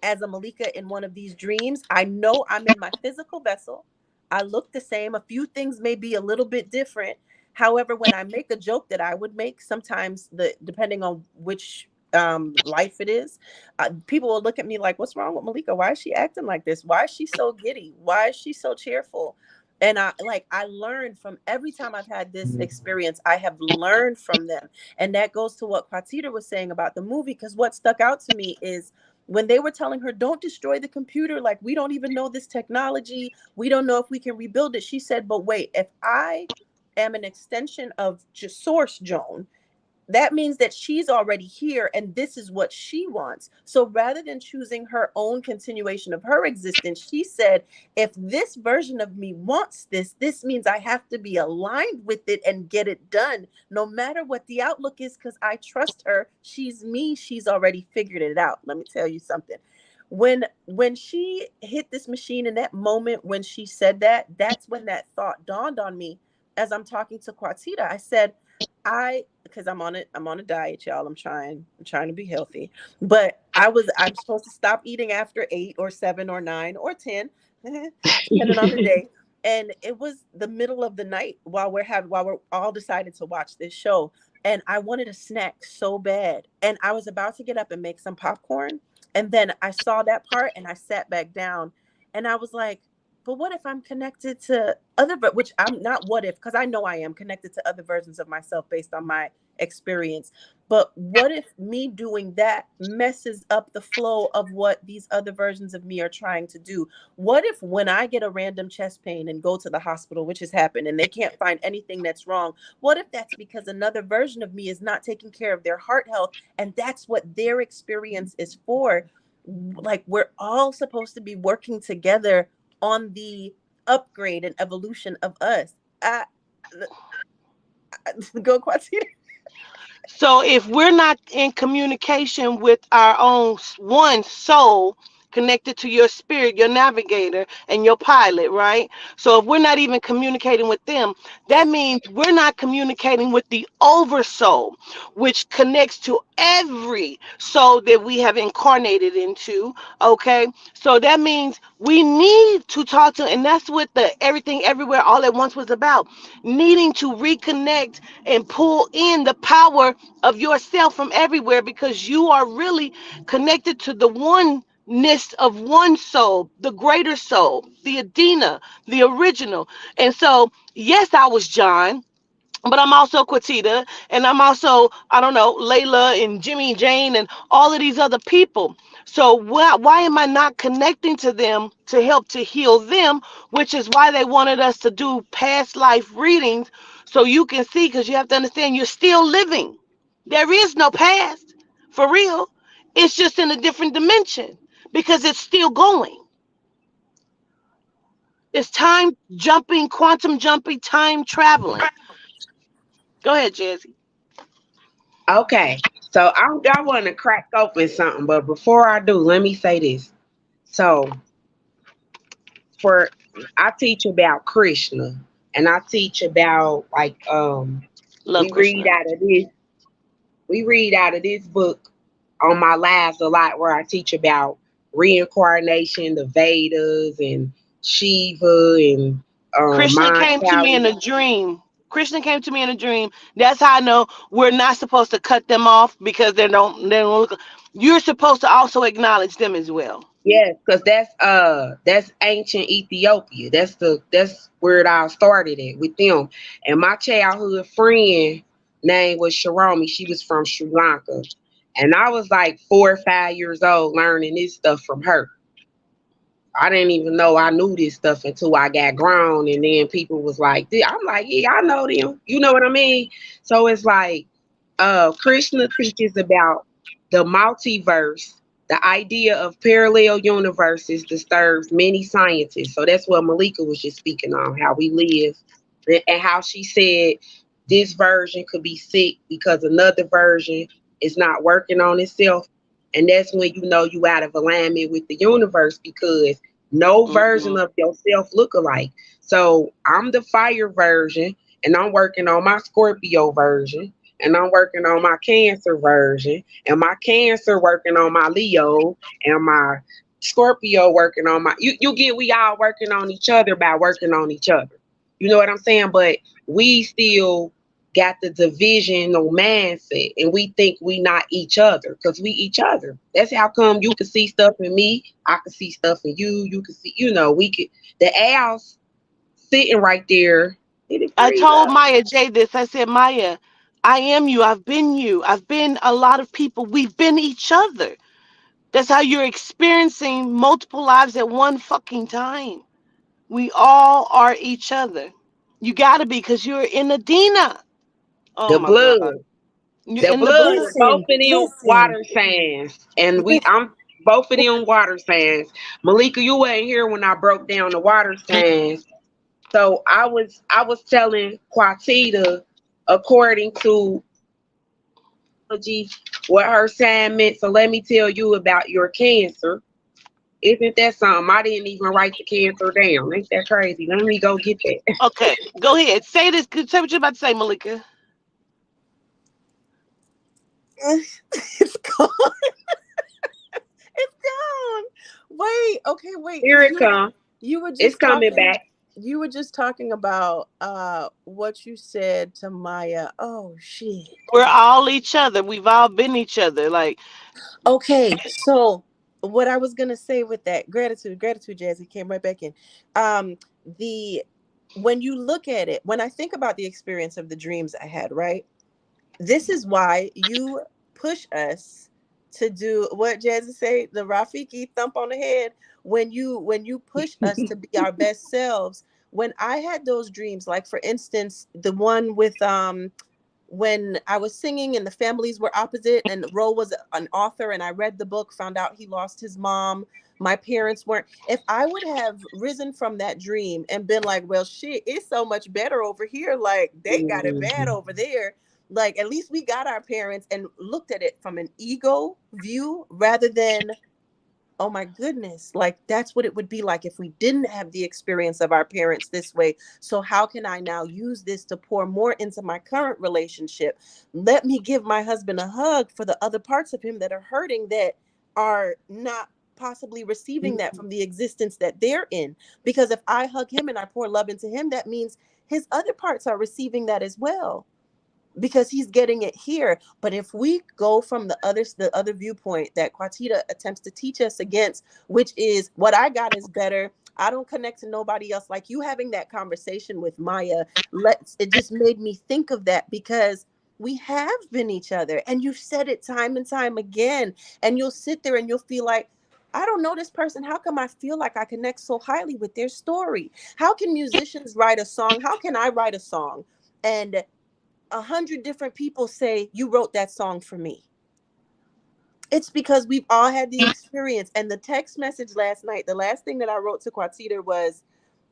as a Malika in one of these dreams. I know I'm in my physical vessel. I look the same. A few things may be a little bit different. However, when I make a joke that I would make, sometimes depending on which life it is, people will look at me like, "What's wrong with Malika? Why is she acting like this? Why is she so giddy? Why is she so cheerful?" And I learned from every time I've had this experience, I have learned from them. And that goes to what Quatita was saying about the movie, because what stuck out to me is when they were telling her, don't destroy the computer, like we don't even know this technology, we don't know if we can rebuild it. She said, but wait, if I am an extension of just Source Joan, that means that she's already here and this is what she wants. So rather than choosing her own continuation of her existence, she said, if this version of me wants this, this means I have to be aligned with it and get it done, no matter what the outlook is, because I trust her. She's me. She's already figured it out. Let me tell you something. When she hit this machine in that moment, when she said that, that's when that thought dawned on me. As I'm talking to Quatita, I said, because I'm on a diet, y'all. I'm trying to be healthy. But I'm supposed to stop eating after 8 or 7 or 9 or 10, depending on the day. And it was the middle of the night while we're all decided to watch this show. And I wanted a snack so bad. And I was about to get up and make some popcorn. And then I saw that part and I sat back down and I was like, but what if I'm connected to which I'm not, what if, because I know I am connected to other versions of myself based on my experience. But what if me doing that messes up the flow of what these other versions of me are trying to do? What if when I get a random chest pain and go to the hospital, which has happened, and they can't find anything that's wrong? What if that's because another version of me is not taking care of their heart health, and that's what their experience is for? Like, we're all supposed to be working together on the upgrade and evolution of us. Go Quatita. So if we're not in communication with our own one soul connected to your spirit, your navigator and your pilot, right? So if we're not even communicating with them, that means we're not communicating with the oversoul, which connects to every soul that we have incarnated into. Okay. So that means we need to talk to, and that's what the Everything Everywhere All at Once was about, needing to reconnect and pull in the power of yourself from everywhere, because you are really connected to the oneness of one soul, the greater soul, the Adina, the original. And so, yes, I was John, but I'm also Quatita, and I'm also, I don't know, Layla and Jimmy Jane and all of these other people. So why am I not connecting to them to help to heal them, which is why they wanted us to do past life readings, so you can see, because you have to understand you're still living. There is no past, for real. It's just in a different dimension because it's still going. It's time jumping, quantum jumping, time traveling. Go ahead, Jazzy. Okay, so I want to crack open something, but before I do, let me say this. So, for I teach about Krishna, and I teach about Love we read Krishna. out of this we read out of this book on my lives a lot, where I teach about reincarnation, the Vedas, and Shiva, and Krishna mind came to me in palace. a dream. Krishna came to me in a dream. That's how I know we're not supposed to cut them off, because they don't look. You're supposed to also acknowledge them as well. Yes, because that's ancient Ethiopia. That's where it all started at with them. And my childhood friend name was Sharomi. She was from Sri Lanka. And I was like 4 or 5 years old learning this stuff from her. I didn't even know I knew this stuff until I got grown. And then people was like, I'm like, yeah, I know them. You know what I mean? So it's like Krishna teaches about the multiverse. The idea of parallel universes disturbs many scientists. So that's what Malika was just speaking on, how we live, and how she said this version could be sick because another version is not working on itself. And that's when you know you out of alignment with the universe, because no version Mm-mm. of yourself look alike. So I'm the fire version, and I'm working on my Scorpio version, and I'm working on my Cancer version, and my Cancer working on my Leo, and my Scorpio working on my you get, we all working on each other by working on each other. You know what I'm saying? But we still got the divisional mindset, and we think we not each other, because we each other. That's how come you can see stuff in me, I can see stuff in you, you can see, we could, the owls sitting right there. Did it I freeze told up? Maya J this. I said, Maya, I am you. I've been you. I've been a lot of people. We've been each other. That's how you're experiencing multiple lives at one fucking time. We all are each other. You gotta be, because you're in Adina. Oh The my God. blood. You're The in the blood, blood. both Listen, of them listen. water signs. And I'm both of them water signs. Malika, you weren't here when I broke down the water signs. So I was telling Quatita, according to astrology, what her sign meant. So let me tell you about your Cancer. Isn't that something? I didn't even write the Cancer down. Ain't that crazy? Let me go get that. Okay, go ahead. Say this. Say what you're about to say, Malika. It's gone. It's gone. Wait, okay, wait, Here because it comes. you were It's just coming talking back. you were just talking about what you said to Maya. Oh shit. We're all each other. We've all been each other. Like, Okay, so what I was gonna say with that, gratitude, Jazzy came right back in. The When you look at it, when I think about the experience of the dreams I had, right? This is why you push us to do what Jazzy say, the Rafiki thump on the head. When you push us to be our best selves. When I had those dreams, like for instance, the one with when I was singing and the families were opposite, and Ro was an author, and I read the book, found out he lost his mom. My parents weren't. If I would have risen from that dream and been like, well, shit, it's so much better over here. Like, they got it bad Mhm. over there. Like, at least we got our parents, and looked at it from an ego view rather than, oh my goodness, like that's what it would be like if we didn't have the experience of our parents this way. So how can I now use this to pour more into my current relationship? Let me give my husband a hug for the other parts of him that are hurting, that are not possibly receiving that from the existence that they're in. Because if I hug him and I pour love into him, that means his other parts are receiving that as well, because he's getting it here. But if we go from the other viewpoint that Quatita attempts to teach us against, which is what I got is better, I don't connect to nobody else, like you having that conversation with Maya, it just made me think of that, because we have been each other, and you've said it time and time again, and you'll sit there and you'll feel like, I don't know this person. How come I feel like I connect so highly with their story? How can musicians write a song? How can I write a song and 100 different people say you wrote that song for me? It's because we've all had the experience. And the text message last night, the last thing that I wrote to Quatita was,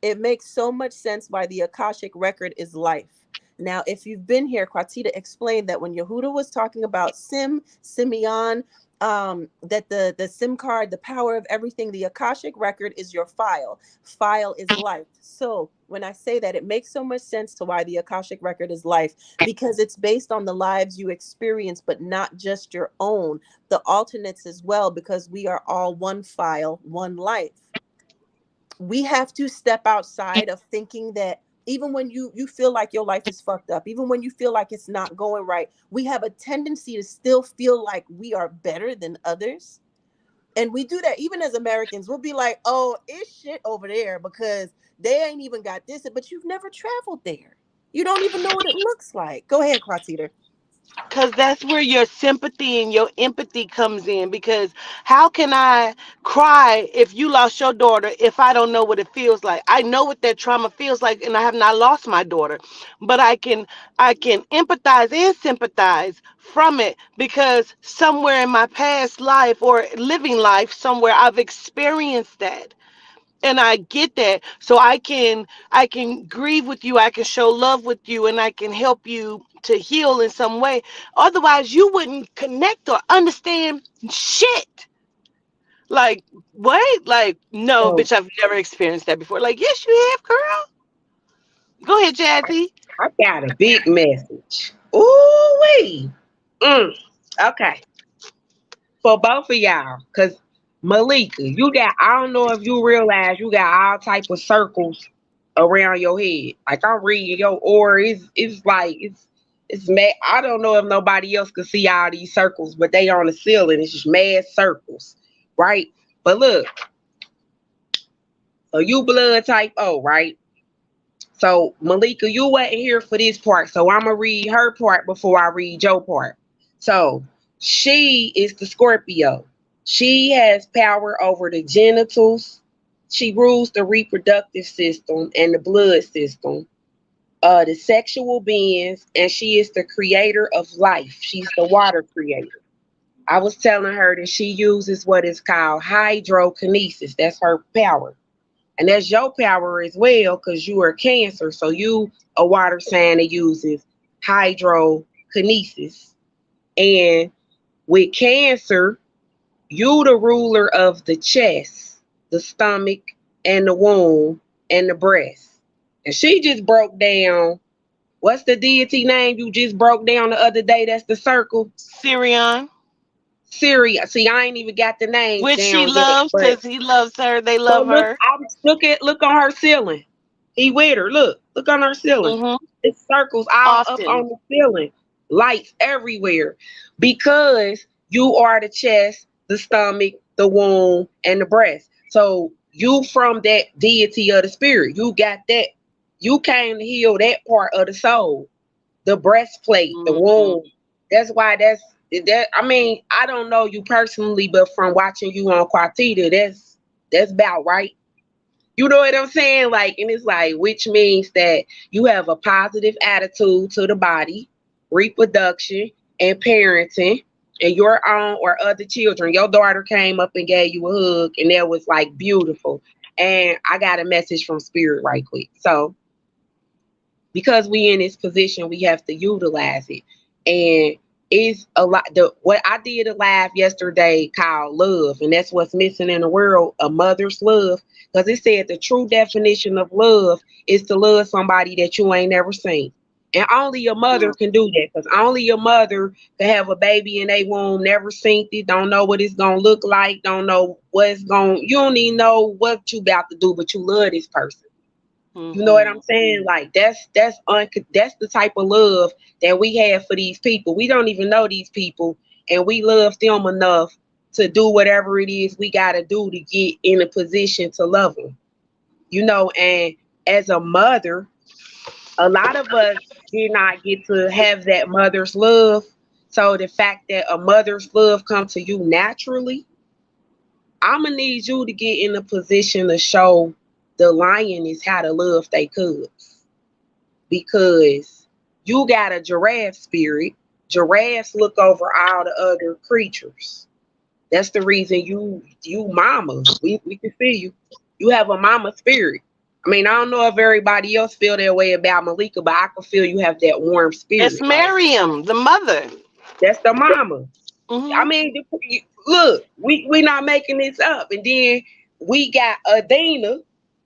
it makes so much sense why the Akashic record is life. Now, if you've been here, Quatita explained that when Yehuda was talking about Simeon, that the SIM card, the power of everything, the Akashic record is your file. File is life. So when I say that, it makes so much sense to why the Akashic record is life, because it's based on the lives you experience, but not just your own, the alternates as well, because we are all one file, one life. We have to step outside of thinking that even when you feel like your life is fucked up, even when you feel like it's not going right, we have a tendency to still feel like we are better than others. And we do that even as Americans. We'll be like, oh, it's shit over there because they ain't even got this, but you've never traveled there. You don't even know what it looks like. Go ahead, Quatita. because that's where your sympathy and your empathy comes in. Because how can I cry if you lost your daughter if I don't know what it feels like? I know what that trauma feels like, and I have not lost my daughter, but I can empathize and sympathize from it, because somewhere in my past life or living life somewhere I've experienced that. And I get that. So I can grieve with you, I can show love with you, and I can help you to heal in some way. Otherwise, you wouldn't connect or understand shit. Like, what? Like, no, So bitch, I've never experienced that before. Like, yes, you have, girl. Go ahead, Jazzy. I got a big message. Ooh wee. Okay. For both of y'all, cause Malika, you got, I don't know if you realize you got all type of circles around your head. Like I'm reading your aura, it's like it's mad. I don't know if nobody else could see all these circles, but they on the ceiling. It's just mad circles, right? But look, so you blood type O, right? So Malika, you wasn't here for this part, so I'm gonna read her part before I read your part. So she is the Scorpio. She has power over the genitals. She rules the reproductive system and the blood system, the sexual beings, and she is the creator of life. She's the water creator. I was telling her that she uses what is called hydrokinesis. That's her power. And that's your power as well, because you are Cancer. So you a water sign that uses hydrokinesis. And with Cancer, you the ruler of the chest, the stomach, and the womb, and the breast. And she just broke down, what's the deity name you just broke down the other day? That's the circle. Sirion, Syria. See, I ain't even got the names which she down yet, loves but because he loves her. They so love look, her. look on her ceiling. He with her. Look on her ceiling. Hmm. It's circles all up Often. on the ceiling, lights everywhere, because you are the chest, the stomach, the womb, and the breast. So you from that deity of the spirit. You got that. You came to heal that part of the soul, the breastplate, the Hmm. womb. That's why that. I mean, I don't know you personally, but from watching you on Quatita, that's about right. You know what I'm saying? Like, and it's like, which means that you have a positive attitude to the body, reproduction, and parenting, and your own or other children. Your daughter came up and gave you a hug, and that was like beautiful. And I got a message from Spirit right quick. So, because we in this position, we have to utilize it. And it's a lot. What I did a live yesterday called love, and that's what's missing in the world, a mother's love. Because it said the true definition of love is to love somebody that you ain't never seen. And only your mother can do that, because only your mother can have a baby in a womb, never seen it, don't know what it's gonna look like, don't know what's going, you don't even know what you about to do, but you love this person. You know what Hmm. I'm saying? Like that's the type of love that we have for these people. We don't even know these people, and we love them enough to do whatever it is we got to do to get in a position to love them. And as a mother, a lot of us did not get to have that mother's love. So the fact that a mother's love comes to you naturally, I'm gonna need you to get in a position to show the lioness how to love they cubs, because you got a giraffe spirit. Giraffes look over all the other creatures. That's the reason you mama. We can see you. You have a mama spirit. I mean, I don't know if everybody else feel that way about Malika, but I can feel you have that warm It's spirit. Like Miriam, the mother. that's the mama. I Hmm. mean, look, we not making this up. And then we got Adina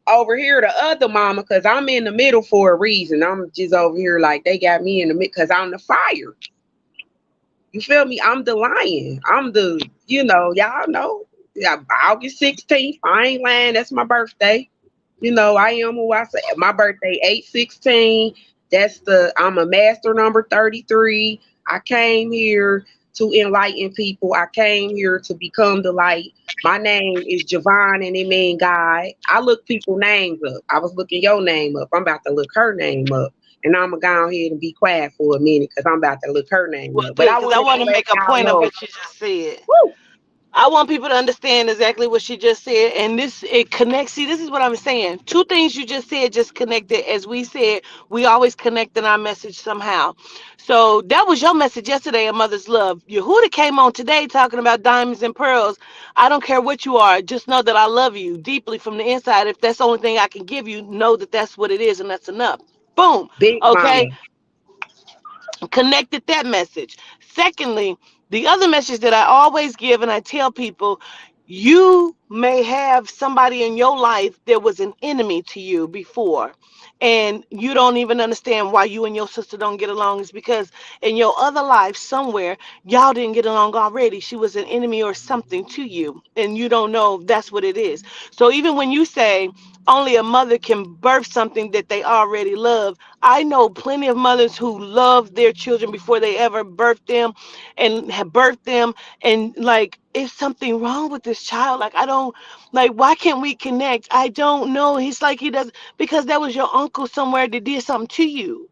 over here, the other mama, because I'm in the middle for a reason. I'm just over here like they got me in the middle because I'm the fire. You feel me? I'm the lion. I'm y'all know. Yeah, August 16th. I ain't lying. That's my birthday. I am who I say. My birthday 8/16. I'm a master number 33. I came here to enlighten people. I came here to become the light. My name is Javon and it means God. I look people names up. I was looking your name up. I'm about to look her name up. And I'm gonna go ahead and be quiet for a minute because I'm about to look her name Well, up. But good, I because I wanted to want to let make a y'all point of know. what you just said. Woo! I want people to understand exactly what she just said, and it connects. See, this is what I'm saying. Two things you just said just connected. As we said, we always connect in our message somehow. So that was your message yesterday, a mother's love. Yehuda came on today talking about diamonds and pearls. I don't care what you are, just know that I love you deeply from the inside. If that's the only thing I can give you, know that that's what it is, and that's enough. Boom. Big mama. Okay, connected that message. Secondly, the other message that I always give and I tell people, you may have somebody in your life that was an enemy to you before, and you don't even understand why you and your sister don't get along. Is because in your other life somewhere y'all didn't get along already. She was an enemy or something to you, and you don't know that's what it is. So even when you say only a mother can birth something that they already love, I know plenty of mothers who love their children before they ever birthed them and have birthed them. And like, is something wrong with this child? Like, I don't, like, why can't we connect? I don't know. He's like, he does, because that was your uncle somewhere that did something to you.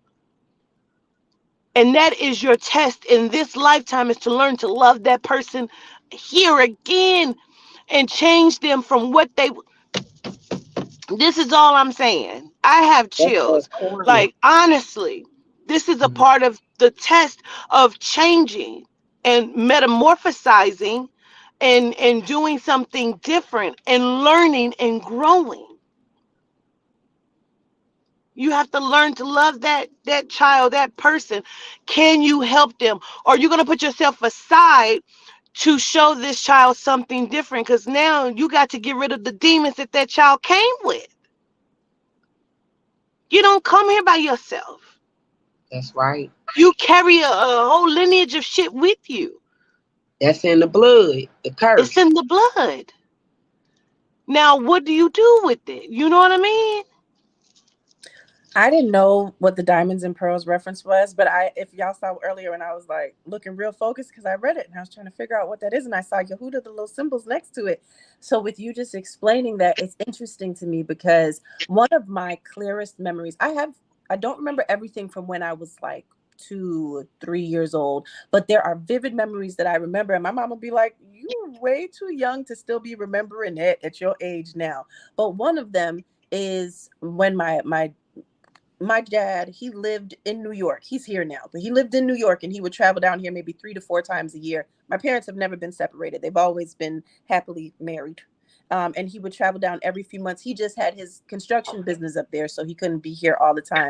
And that is your test in this lifetime, is to learn to love that person here again and change them from what they. This is all I'm saying. I have That's that chills. corner. Like, honestly, this is a part of the test of changing and metamorphosizing and doing something different and learning and growing. You have to learn to love that child, that person. Can you help them? Or are you going to put yourself aside to show this child something different? Because now you got to get rid of the demons that that child came with. You don't come here by yourself. That's right. You carry a whole lineage of shit with you. That's in the blood, the It's curse. in the blood. Now, what do you do with it? You know what I mean? I didn't know what the Diamonds and Pearls reference was, but if y'all saw earlier when I was like looking real focused because I read it and I was trying to figure out what that is, and I saw Yehuda, the little symbols next to it. So with you just explaining that, it's interesting to me because one of my clearest memories, I don't remember everything from when I was like 2, 3 years old, but there are vivid memories that I remember, and my mom would be like, "You're way too young to still be remembering it at your age now." But one of them is when my dad, he lived in New York. He's here now, but he lived in New York and he would travel down here maybe 3 to 4 times a year. My parents have never been separated. They've always been happily married. And he would travel down every few months. He just had his construction business up there, so he couldn't be here all the time.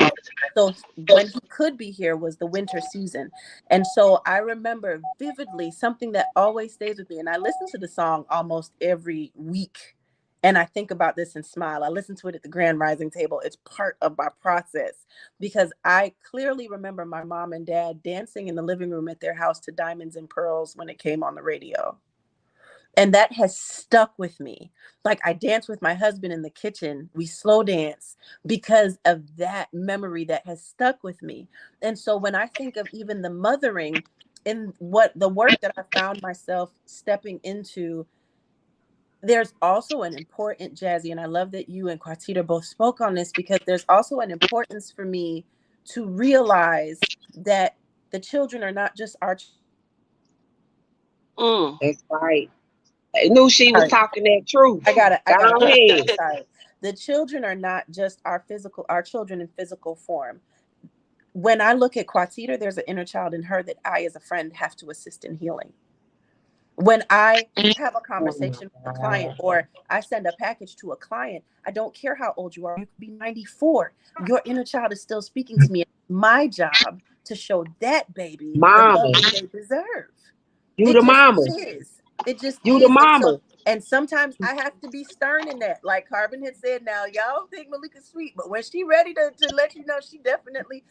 So when he could be here was the winter season. And so I remember vividly something that always stays with me. And I listen to the song almost every week. And I think about this and smile. I listen to it at the Grand Rising table. It's part of my process because I clearly remember my mom and dad dancing in the living room at their house to Diamonds and Pearls when it came on the radio. And that has stuck with me. Like, I dance with my husband in the kitchen. We slow dance because of that memory that has stuck with me. And so when I think of even the mothering in what the work that I found myself stepping into, there's also an important, Jazzy, and I love that you and Quartita both spoke on this, because there's also an importance for me to realize that the children are not just our. Mm. That's right. I knew she was Sorry. talking that truth. I got it. Go ahead. Sorry. The children are not just our children in physical form. When I look at Quartita, there's an inner child in her that I, as a friend, have to assist in healing. When I have a conversation with a client or I send a package to a client, I don't care how old you are. You could be 94. Your inner child is still speaking to me. It's my job to show that baby the love that they deserve. You the mama. It just You is. the mama. And sometimes I have to be stern in that. Like Carbon had said, now y'all think Malika's sweet, but when she ready to let you know, she definitely,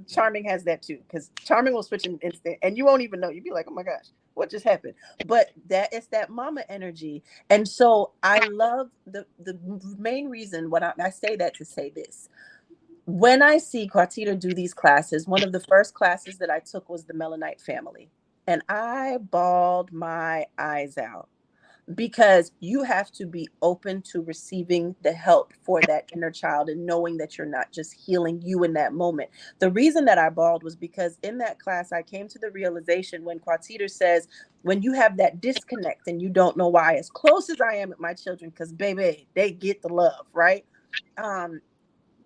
Charming has that too. Because Charming will switch in instant and you won't even know. You'll be like, oh my gosh, what just happened? But it's that mama energy. And so I love the main reason when I say that to say this. When I see Quartita do these classes, one of the first classes that I took was the Melanite family. And I bawled my eyes out, because you have to be open to receiving the help for that inner child and knowing that you're not just healing you in that moment. The reason that I bawled was because in that class, I came to the realization when Quatiter says, when you have that disconnect and you don't know why, as close as I am with my children, because baby, they get the love, right?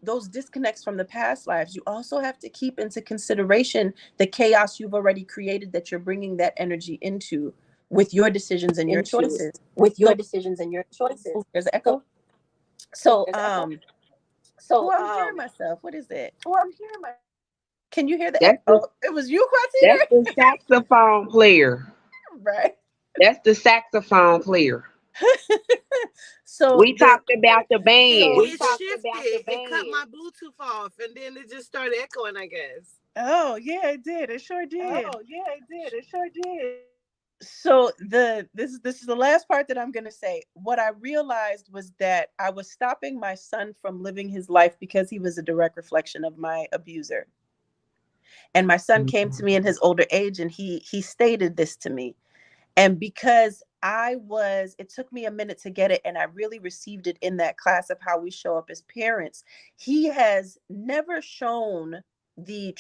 Those disconnects from the past lives, you also have to keep into consideration the chaos you've already created that you're bringing that energy into with your decisions and your choices. So, oh, there's an echo. So, oh, I'm hearing myself. What is it? Can you hear the That's echo? the, Oh, it was you, that's Quatiner? the saxophone player. Right. That's the saxophone player. So We talked about the band. It shifted. It cut my Bluetooth off, and then it just started echoing, I guess. oh yeah, it did. It sure did. So this is the last part that I'm going to say. What I realized was that I was stopping my son from living his life because he was a direct reflection of my abuser. And my son came to me in his older age and he stated this to me. And because it took me a minute to get it, and I really received it in that class of how we show up as parents. He has never shown the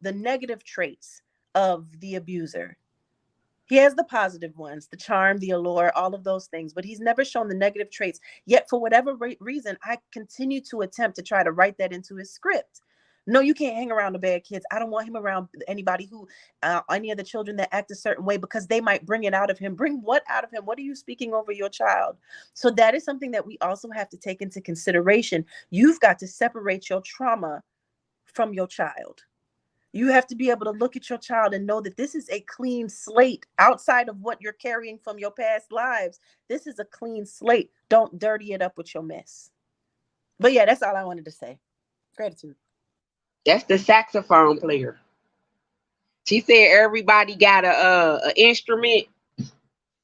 negative traits of the abuser. He has the positive ones, the charm, the allure, all of those things, but he's never shown the negative traits. Yet for whatever reason, I continue to attempt to try to write that into his script. No, you can't hang around the bad kids. I don't want him around anybody any of the children that act a certain way, because they might bring it out of him. Bring what out of him? What are you speaking over your child? So that is something that we also have to take into consideration. You've got to separate your trauma from your child. You have to be able to look at your child and know that this is a clean slate outside of what you're carrying from your past lives. This is a clean slate. Don't dirty it up with your mess. But yeah, that's all I wanted to say. Gratitude. That's the saxophone player. She said everybody got a instrument.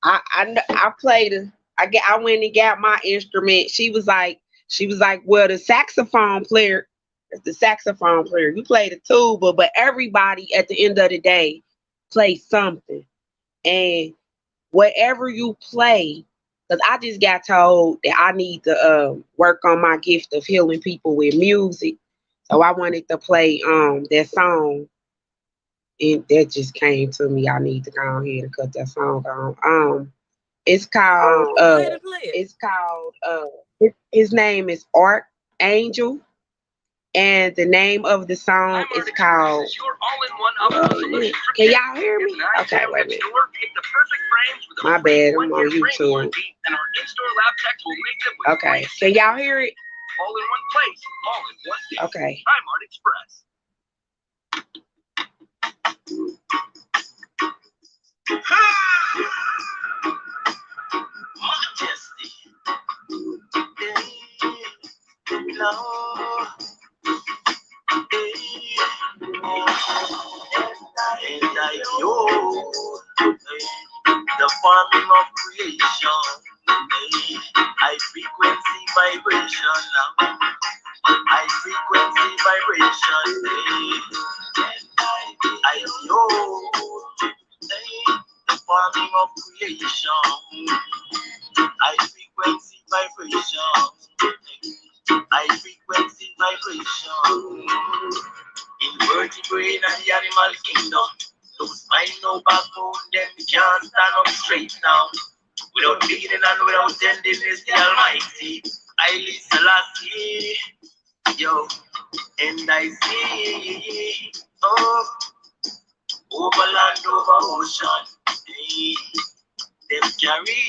I played. I went and got my instrument. She was like, well, the saxophone player. It's the saxophone player. You play the tuba, but everybody at the end of the day plays something. And whatever you play, because I just got told that I need to work on my gift of healing people with music. So I wanted to play that song, and that just came to me. I need to go ahead and cut that song on. It's called his name is Archangel. And the name of the song is called. Can y'all hear me? Okay, wait a minute. My bad, I'm on YouTube. Okay, can y'all hear it? All in one place, all in one day. Okay. Art Express. Majesty. Lord. And I know the farming of creation, high frequency vibration, high frequency vibration, I know the farming of creation, high frequency vibration, high frequency vibration. In vertebrate and the animal kingdom, those mind no backbone, then we can't stand up straight now. Without leading and without tenderness, the Almighty, I Selassie, yo, and I see, over land, over ocean, them carry,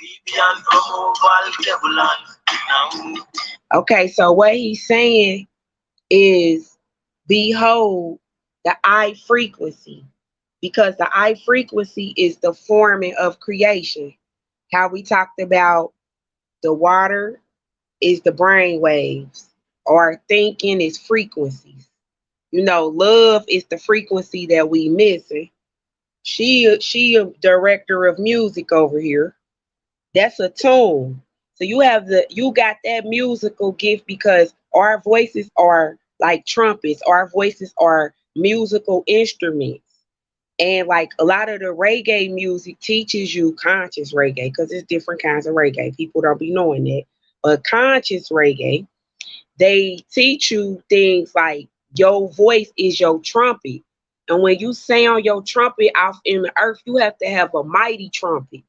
we beyond from oval Kevlar now. Okay, so what he's saying is, behold the I frequency, because the I frequency is the forming of creation. How we talked about the water is the brain waves, or thinking is frequencies. Love is the frequency that we missing. She a director of music over here. That's a tune. So you got that musical gift, because our voices are like trumpets. Our voices are musical instruments. And like a lot of the reggae music teaches you conscious reggae because it's different kinds of reggae. People don't be knowing that. But conscious reggae, they teach you things like your voice is your trumpet. And when you sound your trumpet off in the earth, you have to have a mighty trumpet.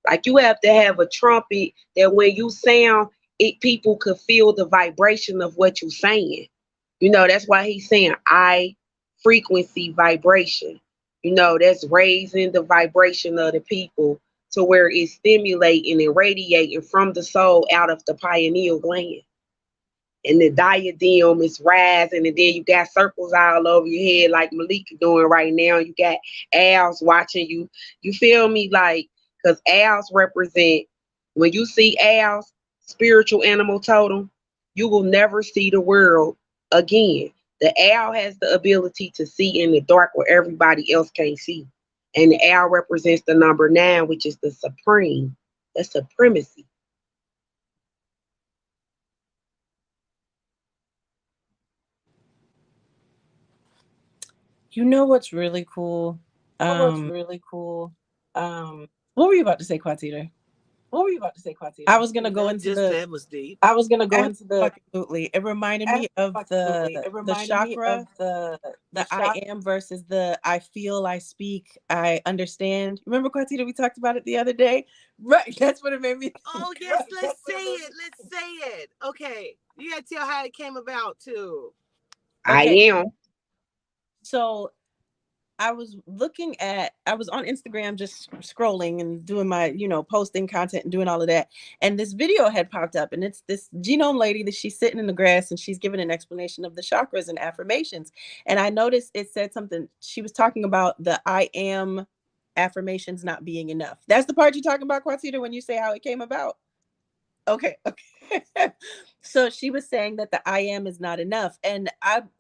Like you have to have a trumpet that when you sound, it people could feel the vibration of what you're saying. That's why he's saying I frequency vibration. That's raising the vibration of the people to where it's stimulating and radiating from the soul out of the pineal gland. And the diadem is rising, and then you got circles all over your head like Malika doing right now. You got owls watching you. You feel me? Like, because owls represent, when you see owls, spiritual animal totem, you will never see the world again. The owl has the ability to see in the dark where everybody else can't see. And the owl represents the number 9, which is the supreme, the supremacy. You know what's really cool? What's really cool? What were you about to say, Quatita? What were you about to say, Quatita? I was gonna go into that was deep. I was gonna go into the absolutely. It reminded me of the chakra, the I am versus the I feel, I speak, I understand. Remember, Quatita, we talked about it the other day? Right. That's what it made me. Oh yes, let's say it. Let's say it. Okay. You gotta tell how it came about too. Okay. I am. So I was on Instagram just scrolling and doing my, posting content and doing all of that. And this video had popped up, and it's this genome lady that she's sitting in the grass and she's giving an explanation of the chakras and affirmations. And I noticed it said something, she was talking about the I am affirmations not being enough. That's the part you're talking about, Quatita, when you say how it came about? Okay. So she was saying that the I am is not enough. And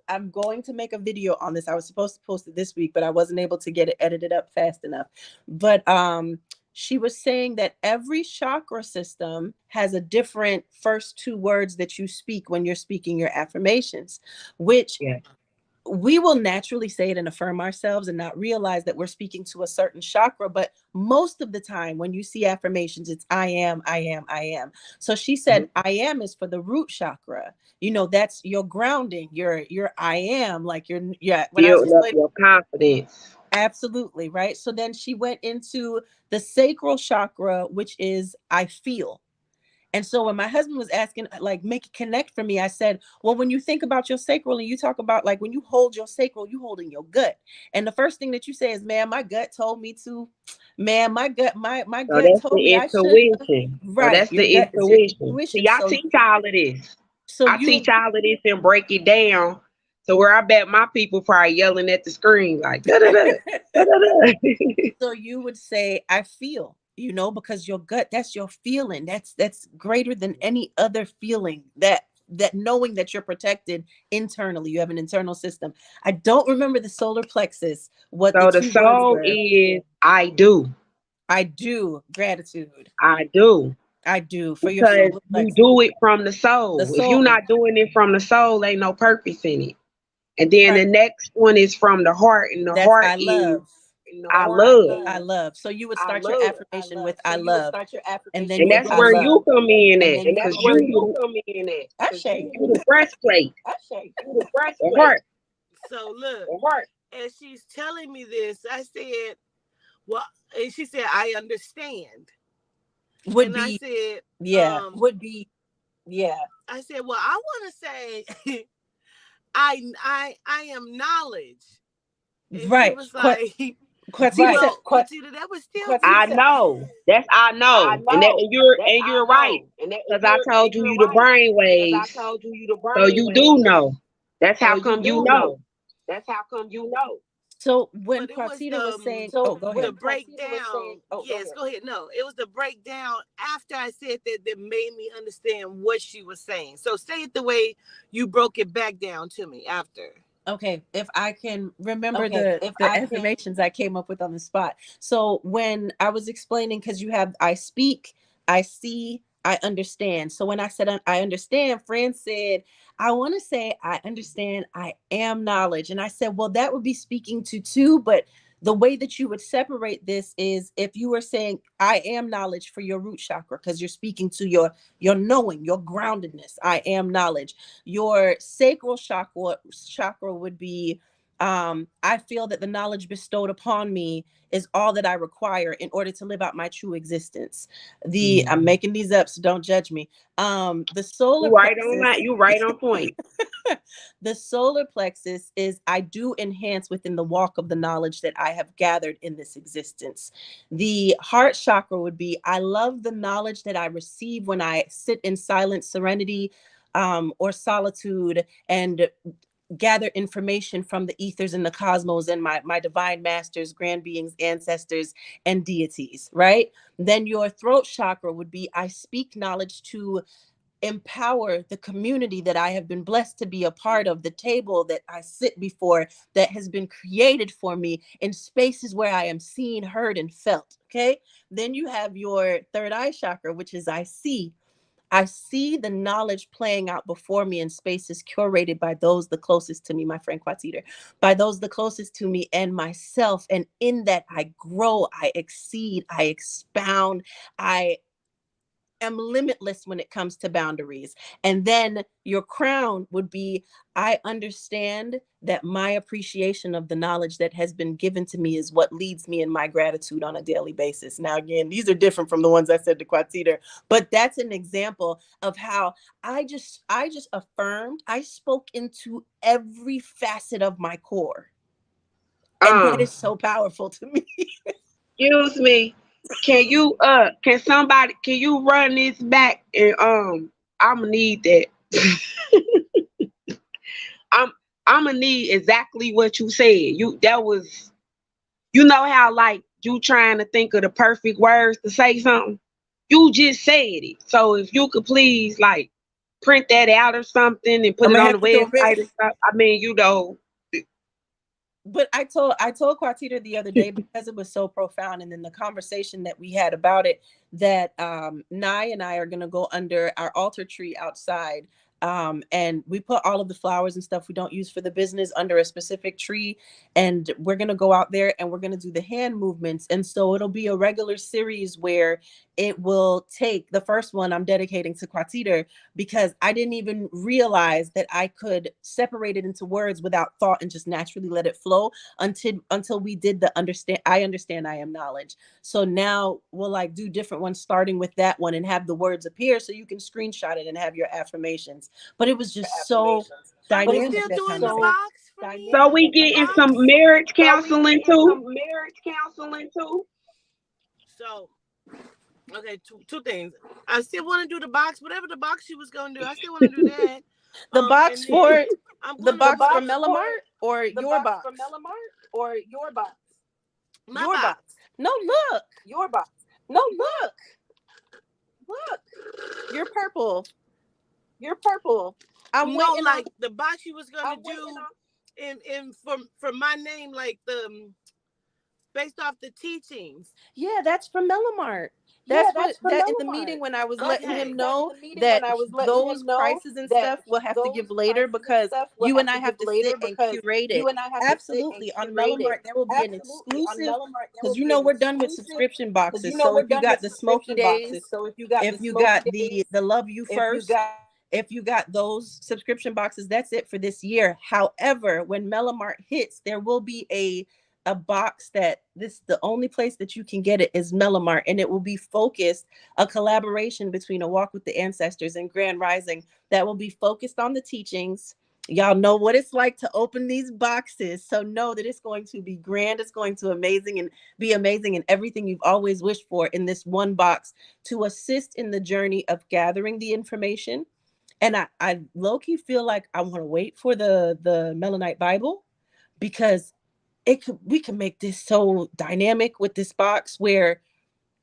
I'm going to make a video on this. I was supposed to post it this week, but I wasn't able to get it edited up fast enough. But she was saying that every chakra system has a different first 2 words that you speak when you're speaking your affirmations, which we will naturally say it and affirm ourselves and not realize that we're speaking to a certain chakra. But most of the time when you see affirmations, it's I am, I am, I am. So she said, I am is for the root chakra. That's your grounding, your I am, like building up your confidence. Absolutely. Right. So then she went into the sacral chakra, which is I feel. And so when my husband was asking, like, make it connect for me, I said, well, when you think about your sacral and you talk about, like, when you hold your sacral, you holding your gut. And the first thing that you say is, man, my gut told me to, man, my gut told me I should. Right. That's the intuition. See, I teach all of this. So I teach all of this and break it down. So where I bet my people probably yelling at the screen like, da-da-da, da-da-da. So you would say, I feel. Because your gut, that's your feeling. That's greater than any other feeling, that knowing that you're protected internally. You have an internal system. I don't remember the solar plexus. So the soul is I do. I do. Gratitude. I do. For your solar plexus. You do it from the soul. If you're not doing it from the soul, ain't no purpose in it. And then the next one is from the heart, and the heart I love. I love. So you would start your affirmation with I love. And then that's where you come in at. And that's where you come in at. I shake. You the breastplate. The heart. So look, as she's telling me this, I said, well, and she said, I understand. I said, would be. Yeah. I said, well, I want to say, I am knowledge. And right. She was like, Quatita, that was still. I know. That's I know. And you're right. Because I told you the brain waves. So you do know. That's how come you know. That's how come you know. So when Quatita was saying, go ahead. The breakdown. Yes, go ahead. No, it was the breakdown after I said that made me understand what she was saying. So say it the way you broke it back down to me after. Okay, if I can remember the affirmations I came up with on the spot. So when I was explaining, because you have I speak, I see, I understand. So when I said I understand, Fran said, I want to say I understand, I am knowledge. And I said, well, that would be speaking to 2, but The way that you would separate this is if you were saying, I am knowledge for your root chakra, because you're speaking to your knowing, your groundedness. I am knowledge. Your sacral chakra would be, I feel that the knowledge bestowed upon me is all that I require in order to live out my true existence. I'm making these up, so don't judge me. The solar plexus, you right on point. the solar plexus is I do enhance within the walk of the knowledge that I have gathered in this existence. The heart chakra would be I love the knowledge that I receive when I sit in silent serenity, or solitude, and gather information from the ethers and the cosmos and my divine masters, grand beings, ancestors, and deities, right? Then your throat chakra would be I speak knowledge to empower the community that I have been blessed to be a part of, the table that I sit before that has been created for me in spaces where I am seen, heard, and felt. Okay. Then you have your third eye chakra, which is I see the knowledge playing out before me in spaces curated by those the closest to me, my friend Quatiter, by those the closest to me and myself. And in that I grow, I exceed, I expound, I am limitless when it comes to boundaries. And then your crown would be I understand that my appreciation of the knowledge that has been given to me is what leads me in my gratitude on a daily basis. Now, again, these are different from the ones I said to Quatiter, but that's an example of how I just affirmed, I spoke into every facet of my core. And that is so powerful to me. Excuse me. Can you run this back, and I'm gonna need that. I'm gonna need exactly what you said. You know how like you trying to think of the perfect words to say something. You just said it. So if you could please like print that out or something and put it on the website and stuff. I mean, But I told Quatiter the other day, because it was so profound, and then the conversation that we had about it, that Nye and I are going to go under our altar tree outside, and we put all of the flowers and stuff we don't use for the business under a specific tree, and we're going to go out there and we're going to do the hand movements. And so it'll be a regular series where it will take, the first one I'm dedicating to Quatiter, because I didn't even realize that I could separate it into words without thought and just naturally let it flow until we did the I understand I am knowledge. So now we'll like do different ones starting with that one and have the words appear so you can screenshot it and have your affirmations. But it was just so dynamic. Are we still doing the box for me? So we getting some marriage counseling too. So, okay, two things. I still want to do the box, whatever the box she was gonna do. I still want to do that. The box for Melamart or your box? My box. No, look. Your box. No, look. Look. You're purple. I'm no, waiting like the box she was gonna do in for my name, like the based off the teachings. Yeah, that's from Melamart. That's in the meeting when I was letting him know that those prices and stuff we'll have to give later, because you and I have to sit and curate it. Absolutely. On Melamart, there will be an exclusive, because you know we're done with subscription boxes. So if you got the Smoky Days, if you got the Love You First, if you got those subscription boxes, that's it for this year. However, when Melamart hits, there will be a box that the only place that you can get it is Melamart, and it will be focused, a collaboration between A Walk with the Ancestors and Grand Rising, that will be focused on the teachings. Y'all know what it's like to open these boxes, so know that it's going to be grand. It's going to be amazing and everything you've always wished for in this one box to assist in the journey of gathering the information. And I low-key feel like I want to wait for the Melanite Bible, because we can make this so dynamic with this box, where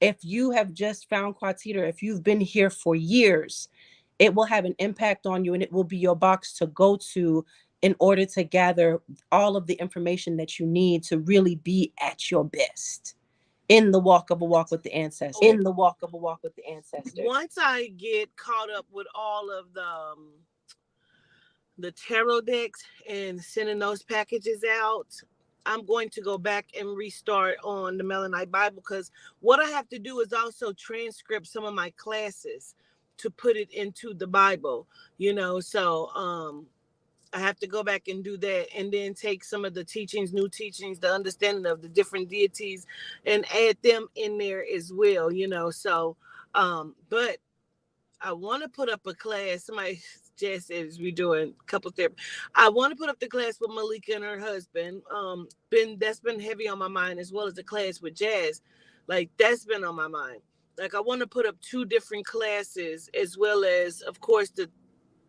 if you have just found Quatiter, if you've been here for years, it will have an impact on you, and it will be your box to go to in order to gather all of the information that you need to really be at your best in the walk with the ancestors. Once I get caught up with all of the tarot decks and sending those packages out, I'm going to go back and restart on the Melanin Bible, because what I have to do is also transcript some of my classes to put it into the Bible, so I have to go back and do that, and then take some of the teachings, new teachings, the understanding of the different deities, and add them in there as well, so but I want to put up a class. Somebody just says we're doing couple therapy. I want to put up the class with Malika and her husband. That's been heavy on my mind, as well as the class with Jazz. Like, that's been on my mind. Like, I want to put up 2 different classes, as well as, of course, the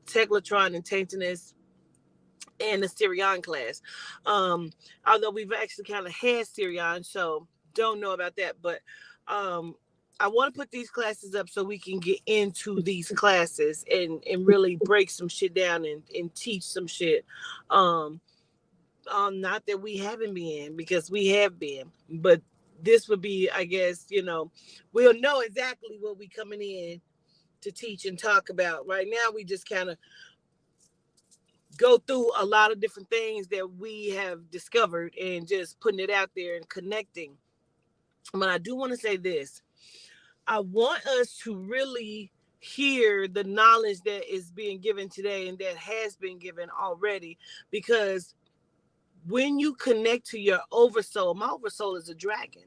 Teglatron and Taintiness and the Syrian class. Although we've actually kind of had Syrian, so don't know about that. But I want to put these classes up so we can get into these classes and really break some shit down and teach some shit. Not that we haven't been, because we have been, but this would be, I guess, we'll know exactly what we coming in to teach and talk about. Right now, we just kind of go through a lot of different things that we have discovered and just putting it out there and connecting. But I do want to say this. I want us to really hear the knowledge that is being given today and that has been given already, because when you connect to your oversoul, my oversoul is a dragon.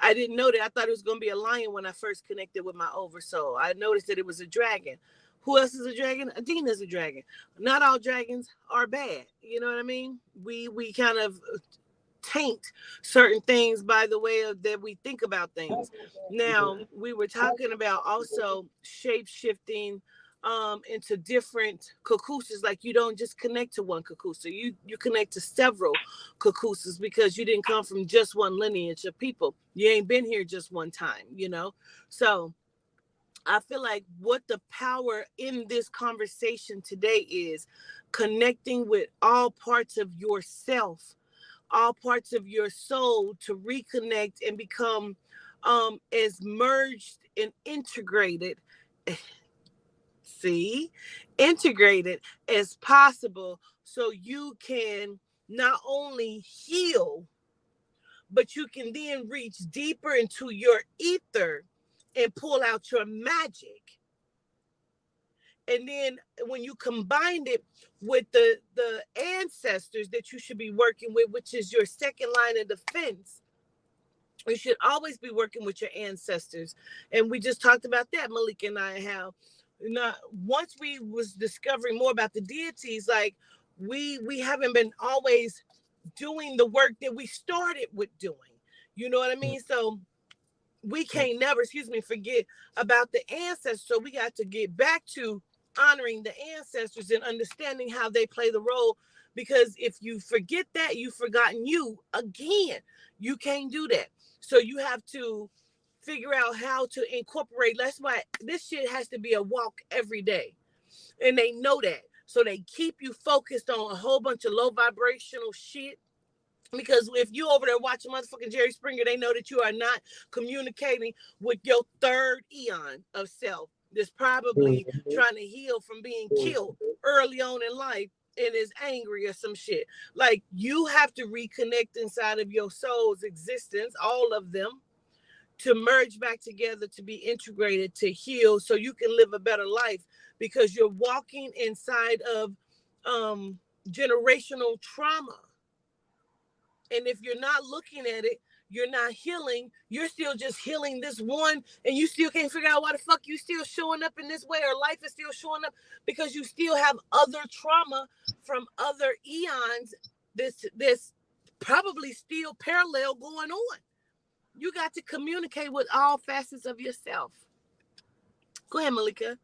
I didn't know that. I thought it was going to be a lion when I first connected with my oversoul. I noticed that it was a dragon. Who else is a dragon? Adina's a dragon. Not all dragons are bad. You know what I mean? We kind of taint certain things by the way of that we think about things. Now, we were talking about also shape shifting into different Kakusas. Like, you don't just connect to one Kakusa. You connect to several Kakusas, because you didn't come from just one lineage of people. You ain't been here just one time, So I feel like what the power in this conversation today is connecting with all parts of yourself, all parts of your soul, to reconnect and become as merged and integrated as possible, so you can not only heal, but you can then reach deeper into your ether and pull out your magic. And then when you combine it with the ancestors that you should be working with, which is your second line of defense, you should always be working with your ancestors. And we just talked about that, Malika and I, how once we was discovering more about the deities, like we haven't been always doing the work that we started with doing. You know what I mean? So we can't never, forget about the ancestors. So we got to get back to honoring the ancestors and understanding how they play the role. Because if you forget that, you've forgotten you again. You can't do that. So you have to figure out how to incorporate. That's why this shit has to be a walk every day. And they know that. So they keep you focused on a whole bunch of low vibrational shit. Because if you over there watching motherfucking Jerry Springer, they know that you are not communicating with your third eon of self that's probably trying to heal from being killed early on in life and is angry or some shit. Like, you have to reconnect inside of your soul's existence, all of them, to merge back together, to be integrated, to heal, so you can live a better life, because you're walking inside of generational trauma. And if you're not looking at it, you're not healing. You're still just healing this one, and you still can't figure out why the fuck you still showing up in this way, or life is still showing up, because you still have other trauma from other eons this probably still parallel going on. You got to communicate with all facets of yourself. Go ahead, Malika.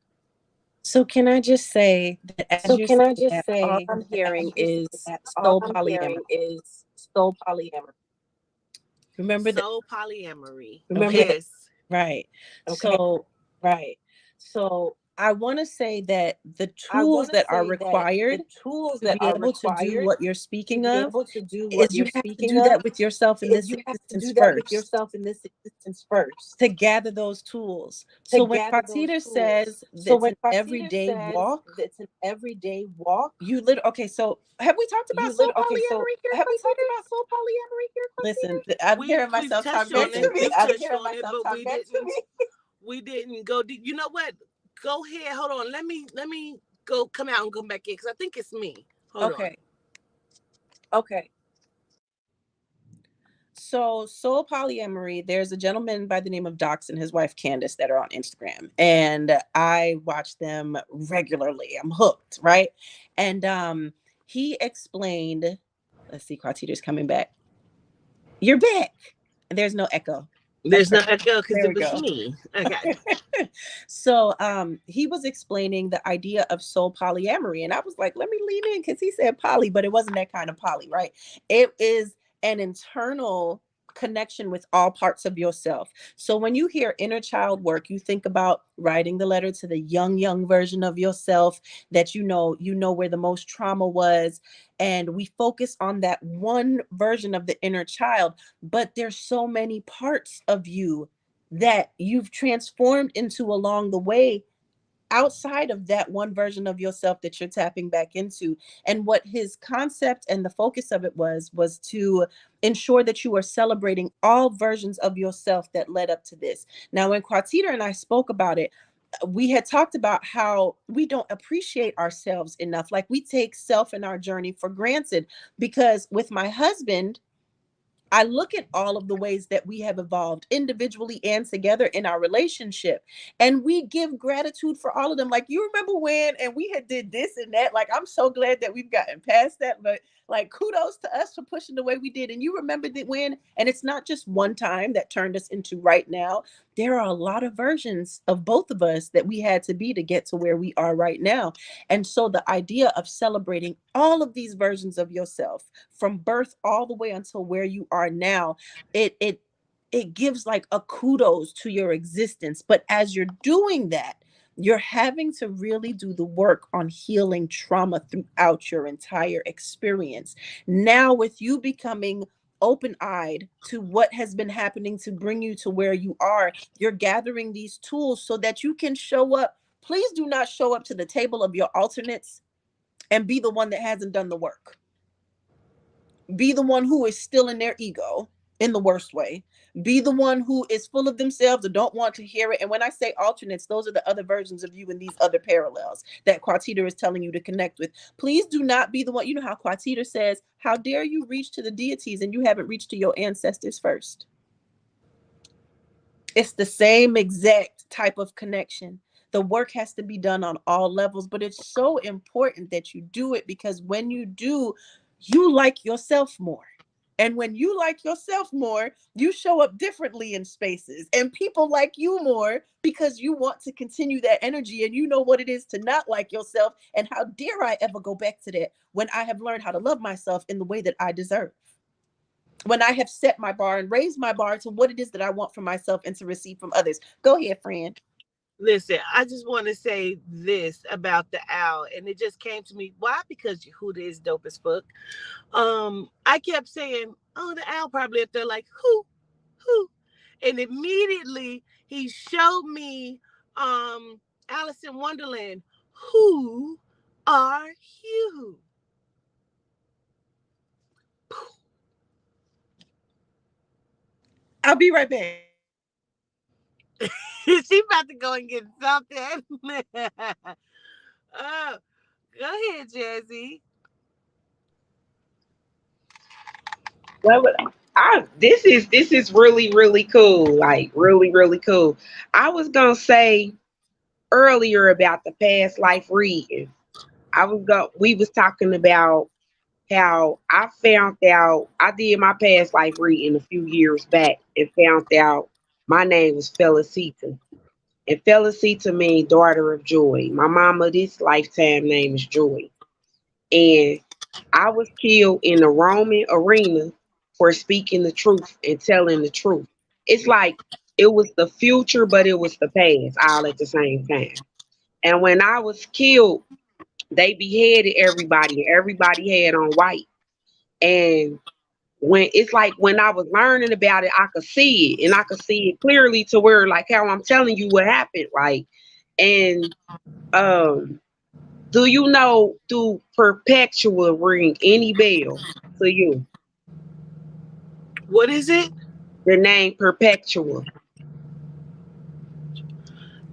So can I just say that all I'm hearing is soul polyamory. Remember soul polyamory. Remember yes. Right. Okay. So I want to say that the tools that are required to be able to do what you're speaking of is you have to do that with yourself in this existence first, to gather those tools. So when Fatida says that's an everyday walk, you literally, okay, so have we talked about soul polyamory here? Listen, I'm hearing myself talk back to me. I'm hearing myself talk back to me. We didn't go deep. You know what? Go ahead. Hold on. Let me go come out and come back in because I think it's me. Hold on. Okay. So soul polyamory, there's a gentleman by the name of Dox and his wife Candace that are on Instagram. And I watch them regularly. I'm hooked, right? And he explained, let's see, Quatita's coming back. You're back. And there's no echo. There's no echo because it was me. Okay. So he was explaining the idea of soul polyamory. And I was like, let me lean in because he said poly, but it wasn't that kind of poly, right? It is an internal connection with all parts of yourself. So when you hear inner child work, you think about writing the letter to the young version of yourself that you know where the most trauma was. And we focus on that one version of the inner child, but there's so many parts of you that you've transformed into along the way outside of that one version of yourself that you're tapping back into. And what his concept and the focus of it was to ensure that you are celebrating all versions of yourself that led up to this. Now, when Quatita and I spoke about it, we had talked about how we don't appreciate ourselves enough. Like we take self in our journey for granted, because with my husband, I look at all of the ways that we have evolved individually and together in our relationship, and we give gratitude for all of them. Like, you remember when, and we had did this and that. Like, I'm so glad that we've gotten past that, but like, kudos to us for pushing the way we did. And you remember that when, and it's not just one time that turned us into right now. There are a lot of versions of both of us that we had to be to get to where we are right now. And so the idea of celebrating all of these versions of yourself from birth all the way until where you are now, it gives like a kudos to your existence. But as you're doing that, you're having to really do the work on healing trauma throughout your entire experience. Now, with you becoming open-eyed to what has been happening to bring you to where you are, you're gathering these tools so that you can show up. Please do not show up to the table of your alternates and be the one that hasn't done the work. Be the one who is still in their ego in the worst way. Be the one who is full of themselves or don't want to hear it. And when I say alternates, those are the other versions of you in these other parallels that Quatita is telling you to connect with. Please do not be the one. You know how Quatita says, how dare you reach to the deities and you haven't reached to your ancestors first? It's the same exact type of connection. The work has to be done on all levels, but it's so important that you do it, because when you do, you like yourself more. And when you like yourself more, you show up differently in spaces, and people like you more because you want to continue that energy, and you know what it is to not like yourself. And how dare I ever go back to that when I have learned how to love myself in the way that I deserve? When I have set my bar and raised my bar to what it is that I want from myself and to receive from others. Go ahead, friend. Listen, I just want to say this about the owl, and it just came to me. Why? Because Yehuda is dope as fuck. I kept saying, oh, the owl probably up there like, who? And immediately he showed me Alice in Wonderland. Who are you? I'll be right back. She about to go and get something. Oh, go ahead, Jazzy. Well, this is really cool. Like really cool. I was gonna say earlier about the past life reading. We was talking about how I found out I did my past life reading a few years back and found out my name was Felicita. And Felicita means daughter of joy. My mama this lifetime name is Joy. And I was killed in the Roman arena for speaking the truth and telling the truth. It's like it was the future, but it was the past all at the same time. And when I was killed, they beheaded everybody, and everybody had on white. And when it's like when I was learning about it, I could see it, and I could see it clearly to where like how I'm telling you what happened, right? And um, do you know, do Perpetua ring any bell to you? What is it? The name Perpetua.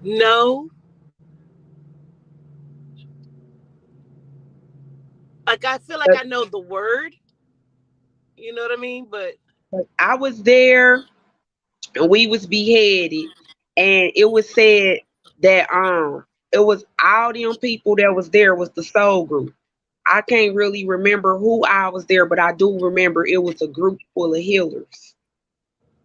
No. Like I feel like I know the word. You know what I mean? But I was there and we was beheaded, and it was said that it was all them people that was there was the soul group. I can't really remember who I was there, but I do remember it was a group full of healers.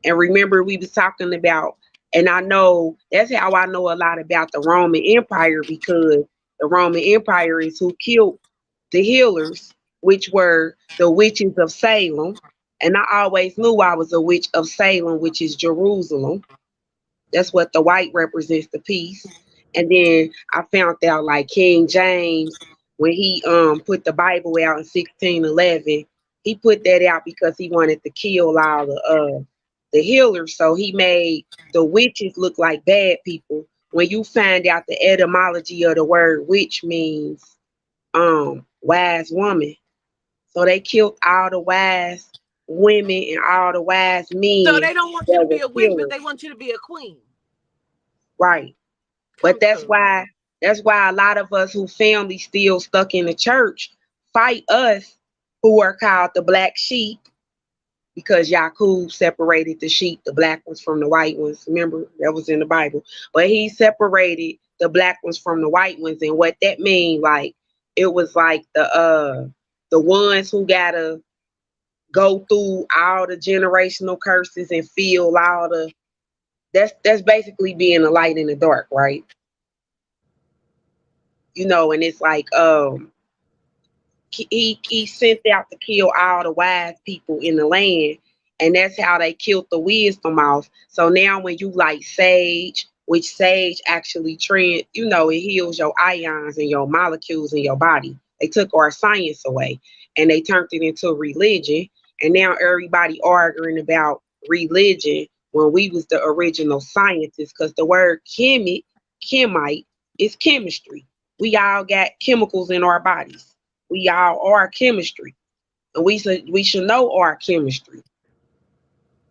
And remember we was talking about, and I know that's how I know a lot about the Roman Empire, because the Roman Empire is who killed the healers, which were the witches of Salem. And I always knew I was a witch of Salem, which is Jerusalem. That's what the white represents, the peace. And then I found out like King James, when he put the Bible out in 1611, he put that out because he wanted to kill all the healers. So he made the witches look like bad people. When you find out the etymology of the word witch means wise woman. So they killed all the wise women and all the wise men so they don't want you to that be were a witch, but killers. they want you to be a queen. Right. Come But that's through. why a lot of us who family still stuck in the church fight us who are called the black sheep, because Yakub separated the sheep, the black ones from the white ones. Remember, that was in the Bible. But he separated the black ones from the white ones. And what that mean, like, it was like the ones who gotta go through all the generational curses and feel all the that's basically being a light in the dark, right? And it's like he sent out to kill all the wise people in the land, and that's how they killed the wisdom off. So now when you like sage, which sage actually it heals your ions and your molecules in your body. They took our science away and they turned it into religion, and now everybody arguing about religion when we was the original scientists, because the word chemite is chemistry. We all got chemicals in our bodies. We all are chemistry, and we should know our chemistry,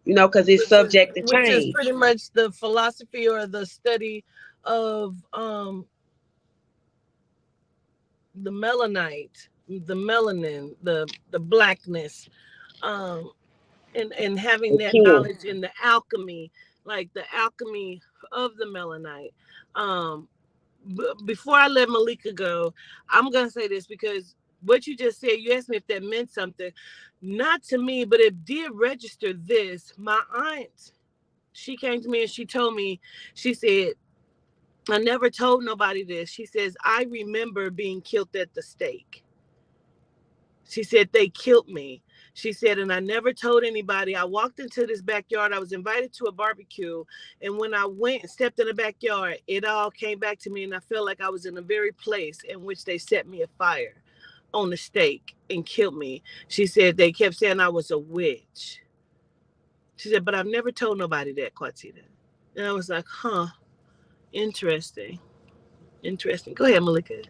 because it's subject to Which is change. pretty much the philosophy or the study of the melanite, the melanin, the blackness, um, and having The that chem. knowledge in the alchemy, like the alchemy of the melanite. Um, Before I let Malika go, I'm gonna say this because what you just said, you asked me if that meant something. Not to me, but it did register this. My aunt, she came to me and she told me, she said, I never told nobody this. She says, I remember being killed at the stake. She said, they killed me. She said, and I never told anybody. I walked into this backyard. I was invited to a barbecue. And when I went and stepped in the backyard, it all came back to me. And I felt like I was in the very place in which they set me afire on the stake and killed me. She said, they kept saying I was a witch. She said, but I've never told nobody that, Quatita. And I was like, huh, interesting. Interesting. Go ahead, Malika.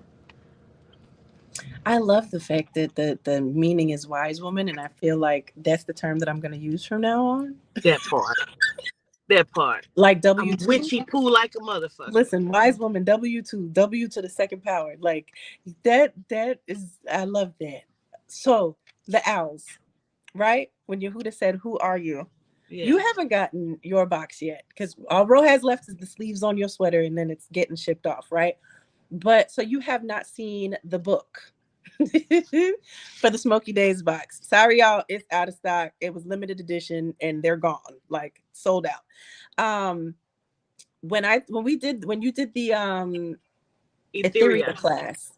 I love the fact that the meaning is wise woman, and I feel like that's the term that I'm going to use from now on. That part. That part. Like I'm W2. witchy poo like a motherfucker. Listen, wise woman, W2, W to the second power. Like that is, I love that. So the owls, right? When Yehuda said, who are you? Yeah. You haven't gotten your box yet, because all Ro has left is the sleeves on your sweater, and then it's getting shipped off, right? But so you have not seen the book for the Smoky Days box. Sorry, y'all, it's out of stock. It was limited edition, and they're gone, like sold out. When you did the Etheria class,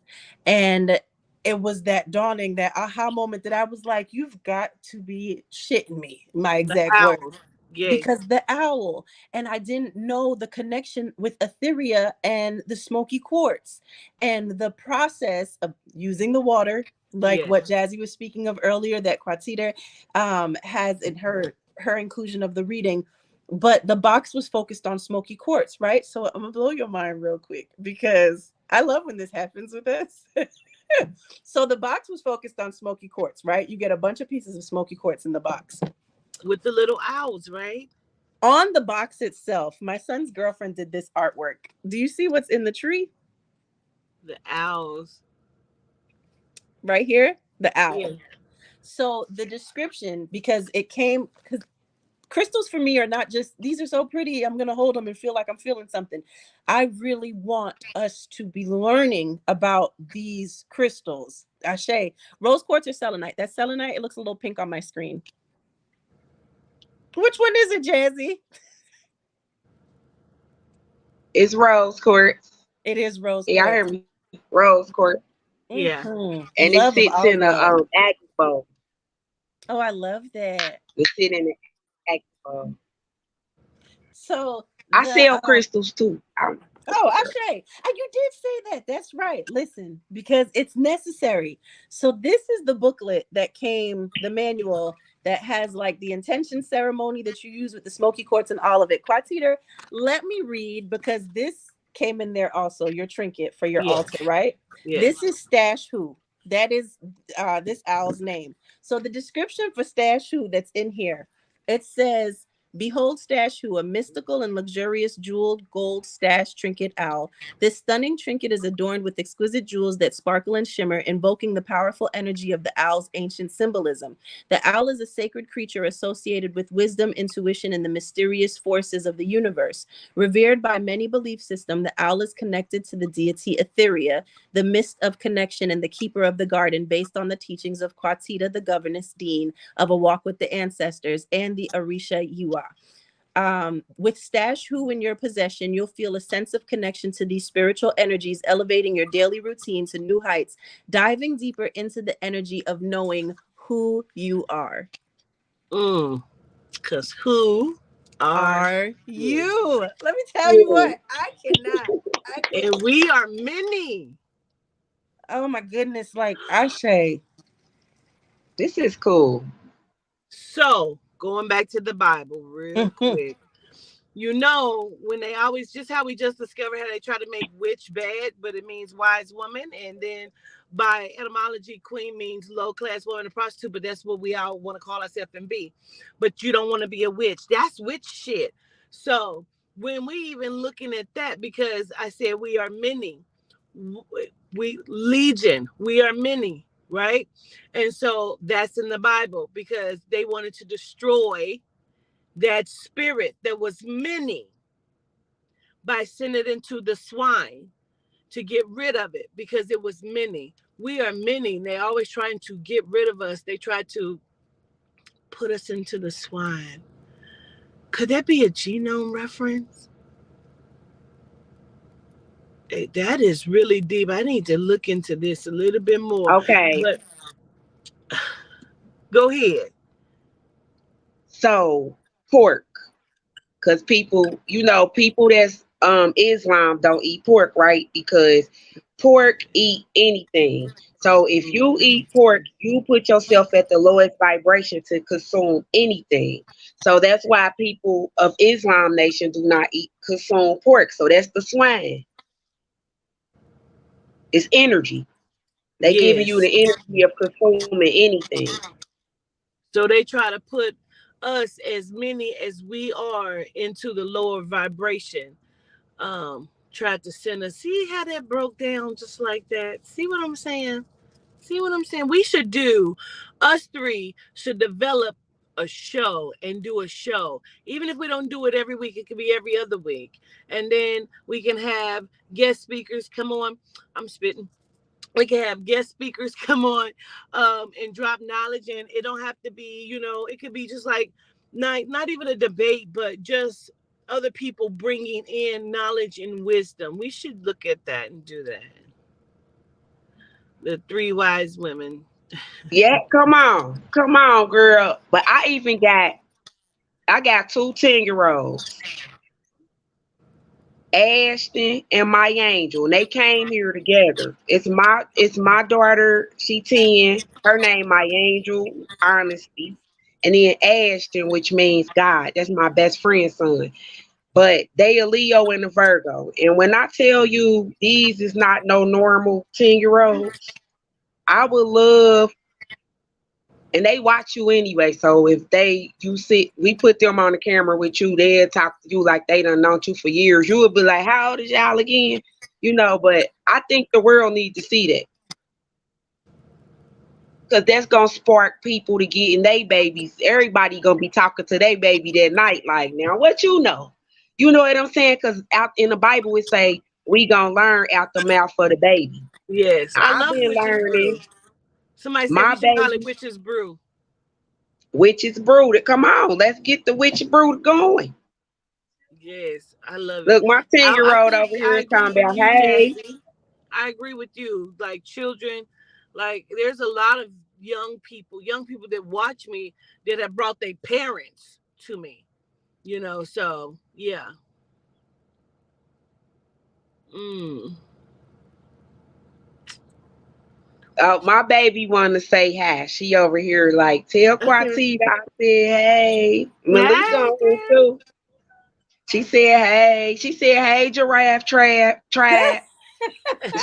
and it was that dawning, that aha moment that I was like, you've got to be shitting me. My exact word. Yes. because the owl, and I didn't know the connection with Etheria and the smoky quartz and the process of using the water, like Yes. what Jazzy was speaking of earlier, that Quartita has in her inclusion of the reading. But the box was focused on smoky quartz, right? So I'm gonna blow your mind real quick because I love when this happens with us. So the box was focused on smoky quartz, right? You get a bunch of pieces of smoky quartz in the box. With the little owls, right? On the box itself, my son's girlfriend did this artwork. Do you see what's in the tree? The owls. Right here? The owl. Yeah. So the description, because it came, because crystals for me are not just, these are so pretty, I'm going to hold them and feel like I'm feeling something. I really want us to be learning about these crystals. Ashe, rose quartz or selenite? That's selenite. It looks a little pink on my screen. Which one is it, Jazzy? It's rose quartz. It is rose Yeah, I quartz. heard me. Rose quartz. Yeah. Mhm. And it Love of sits all in a love. agate bowl. Oh, I love that. It sit in an agate bowl. So I the sell crystals too. oh, Ashe, you did say that. That's right. Listen, because it's necessary. So this is the booklet that came, the manual that has like the intention ceremony that you use with the smoky quartz and all of it. Quartita, let me read because this came in there also. Your trinket for your Yes. altar, right? Yes. This is Stash Who. That is this owl's name. So the description for Stash Who that's in here, it says, behold Stash Who, a mystical and luxurious jeweled gold stash trinket owl. This stunning trinket is adorned with exquisite jewels that sparkle and shimmer, invoking the powerful energy of the owl's ancient symbolism. The owl is a sacred creature associated with wisdom, intuition, and the mysterious forces of the universe. Revered by many belief systems, the owl is connected to the deity Etheria, the mist of connection and the keeper of the garden, based on the teachings of Quartita, the governess dean of A Walk with the Ancestors, and the Orisha Iwa. With Stash Who in your possession, you'll feel a sense of connection to these spiritual energies, elevating your daily routine to new heights, diving deeper into the energy of knowing who you are. Because who Are you? Let me tell you what, I cannot. And we are many. Oh my goodness, like Ashe. This is cool. So, going back to the Bible real quick. You know, when they always, just how we just discovered how they try to make witch bad, but it means wise woman. And then by etymology, queen means low class woman, a prostitute, but that's what we all want to call ourselves and be. But you don't want to be a witch. That's witch shit. So when we even looking at that, because I said we are many, we legion, we are many, right? And so that's in the Bible because they wanted to destroy that spirit that was many by sending it into the swine to get rid of it because it was many. We are many. They're always trying to get rid of us. They try to put us into the swine. Could that be a genome reference? That is really deep. I need to look into this a little bit more. Okay. But go ahead. So pork, because people that's Islam don't eat pork, right? Because pork eat anything. So if you eat pork, you put yourself at the lowest vibration to consume anything. So that's why people of Islam nation do not consume pork. So that's the swine. It's energy. They giving you the energy of consuming anything. So they try to put us, as many as we are, into the lower vibration. Tried to send us. See how that broke down just like that? See what I'm saying? We should do, us three should develop a show and do a show. Even if we don't do it every week, it could be every other week. And then we can have guest speakers come on. I'm spitting. We can have guest speakers come on and drop knowledge. And it don't have to be, it could be just like not even a debate, but just other people bringing in knowledge and wisdom. We should look at that and do that. The three wise women. Yeah, come on, girl. But I even got I got two 10-year-olds, Ashton and my angel, and they came here together. It's my daughter, she 10. Her name my angel, Honesty. And then Ashton, which means God. That's my best friend's son. But they a Leo and a Virgo. And when I tell you these is not no normal 10-year-olds, I would love, and they watch you anyway. So if we put them on the camera with you, they'll talk to you like they done known you for years. You would be like, how old is y'all again? But I think the world needs to see that. Because that's gonna spark people to get in their babies. Everybody gonna be talking to their baby that night, like, now what you know? You know what I'm saying? Because out in the Bible it say we gonna learn out the mouth of the baby. Yes, I I've love been witch's brew. learning. Somebody said My we should call it baby, witch's brew. witches brood. Come on, let's get the witch brood going. Yes, I love it. Look, my 10 year I old think over here I is agree talking with about, you, hey, Jazzy. I agree with you. Like children, like there's a lot of young people that watch me that have brought their parents to me. So yeah. Mm. oh, my baby want to say hi. She over here like, tell Quatita I said, hey. Malik Hey, on here girl. too. She said, hey. She said, hey, giraffe tribe.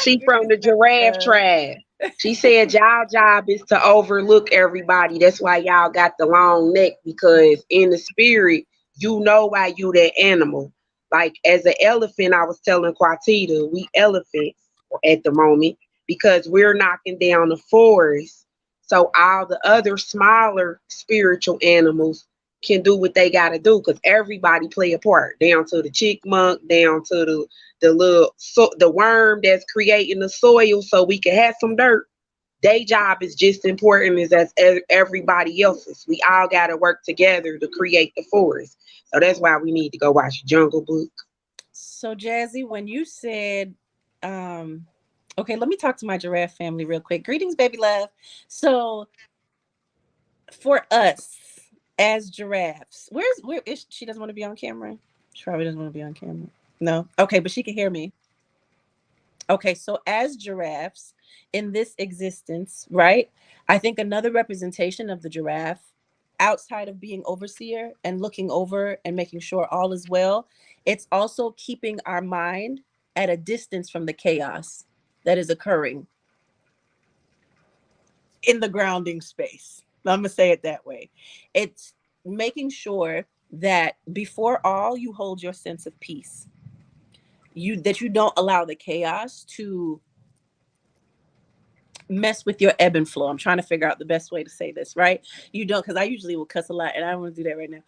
She from the giraffe tribe. She said y'all job is to overlook everybody. That's why y'all got the long neck, because in the spirit, you know why you that animal. Like as an elephant, I was telling Quatita, we elephants at the moment because we're knocking down the forest. So all the other smaller spiritual animals can do what they gotta do, because everybody play a part, down to the chickmunk, down to the worm that's creating the soil so we can have some dirt. Their job is just important as everybody else's. We all got to work together to create the forest. So that's why we need to go watch Jungle Book. So Jazzy, when you said, okay, let me talk to my giraffe family real quick. Greetings, baby love. So for us as giraffes, where is she? Doesn't want to be on camera. She probably doesn't want to be on camera. No. Okay, but she can hear me. Okay, so as giraffes in this existence, right? I think another representation of the giraffe, outside of being overseer and looking over and making sure all is well, it's also keeping our mind at a distance from the chaos that is occurring in the grounding space. I'm going to say it that way. It's making sure that before all, you hold your sense of peace. That you don't allow the chaos to mess with your ebb and flow. I'm trying to figure out the best way to say this, right? You don't, because I usually will cuss a lot, and I don't want to do that right now.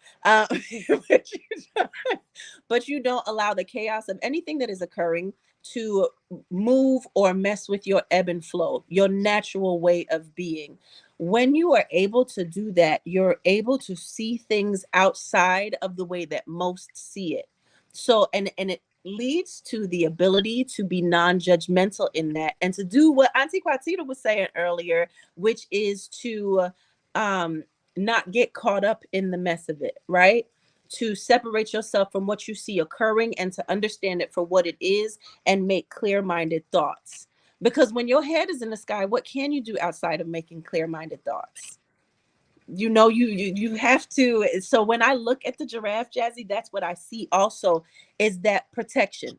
But you don't allow the chaos of anything that is occurring to move or mess with your ebb and flow, your natural way of being. When you are able to do that, you're able to see things outside of the way that most see it. So, and it leads to the ability to be non-judgmental in that, and to do what Auntie Quatita was saying earlier, which is to not get caught up in the mess of it, right? To separate yourself from what you see occurring and to understand it for what it is and make clear-minded thoughts. Because when your head is in the sky, what can you do outside of making clear-minded thoughts? You have to. So when I look at the giraffe, Jazzy, that's what I see also, is that protection.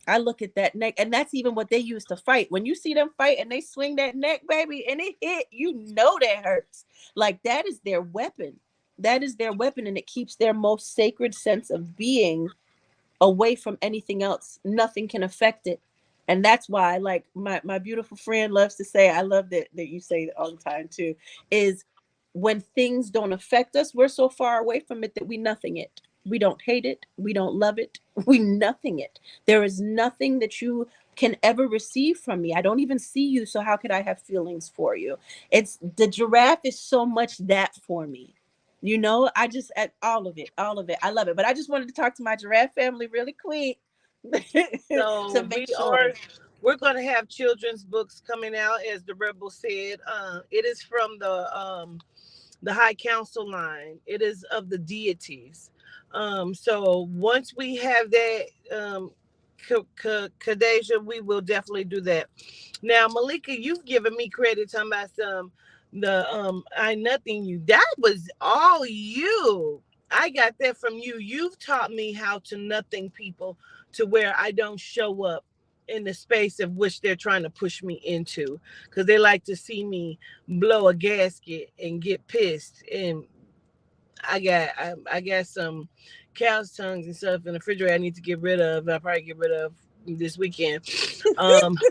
I look at that neck, and that's even what they use to fight. When you see them fight and they swing that neck, baby, and it hit, that hurts. Like that is their weapon. That is their weapon, and it keeps their most sacred sense of being away from anything else. Nothing can affect it. And that's why, like my beautiful friend loves to say, I love that you say it all the time too, is when things don't affect us, we're so far away from it that we nothing it. We don't hate it. We don't love it. We nothing it. There is nothing that you can ever receive from me. I don't even see you. So how could I have feelings for you? It's the giraffe is so much that for me. I just at all of it. I love it. But I just wanted to talk to my giraffe family really quick So to make sure. we're gonna have children's books coming out, as the rebel said. It is from the the high council line. It is of the deities. So once we have that, Kadeja, we will definitely do that. Now, Malika, you've given me credit talking about I nothing you. That was all you. I got that from you. You've taught me how to nothing people to where I don't show up in the space of which they're trying to push me into, because they like to see me blow a gasket and get pissed. And I got some cow's tongues and stuff in the refrigerator I need to get rid of. I'll probably get rid of this weekend,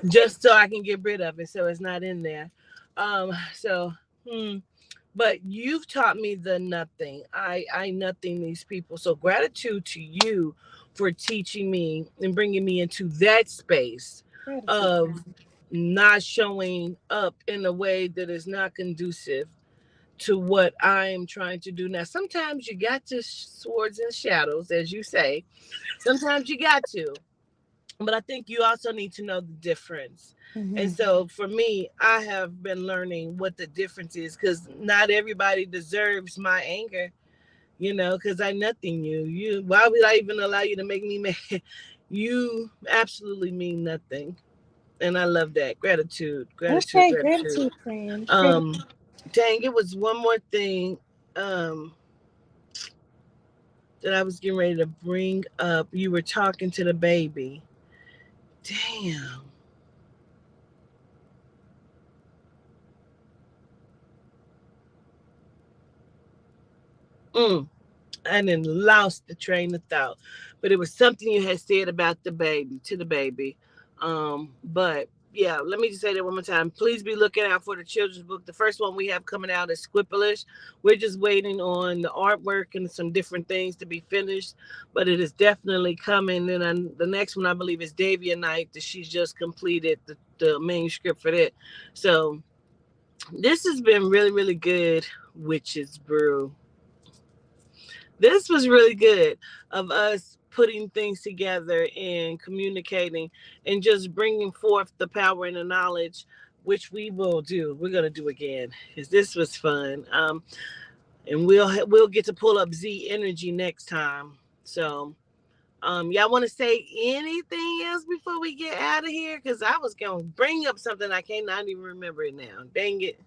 just so I can get rid of it, so it's not in there. So, but you've taught me the nothing. I nothing these people. So gratitude to you for teaching me and bringing me into that space of not showing up in a way that is not conducive to what I am trying to do. Now, sometimes you got to swords and shadows, as you say. Sometimes you got to. But I think you also need to know the difference. Mm-hmm. And so for me, I have been learning what the difference is, because not everybody deserves my anger, because I nothing you. Why would I even allow you to make me mad? You absolutely mean nothing. And I love that. Gratitude. Okay, gratitude, friend. Dang, it was one more thing that I was getting ready to bring up. You were talking to the baby. Damn. I done lost the train of thought. But it was something you had said about the baby, to the baby. But yeah, let me just say that one more time. Please be looking out for the children's book. The first one we have coming out is Squipplish. We're just waiting on the artwork and some different things to be finished, but it is definitely coming. And the next one, I believe, is Davia Night, that she's just completed the manuscript for that. So this has been really, really good, Witches Brew. This was really good of us putting things together and communicating and just bringing forth the power and the knowledge, which we will do. We're going to do again, because this was fun. And we'll get to pull up Z Energy next time. So y'all want to say anything else before we get out of here? Because I was going to bring up something I cannot even remember it now. Dang it.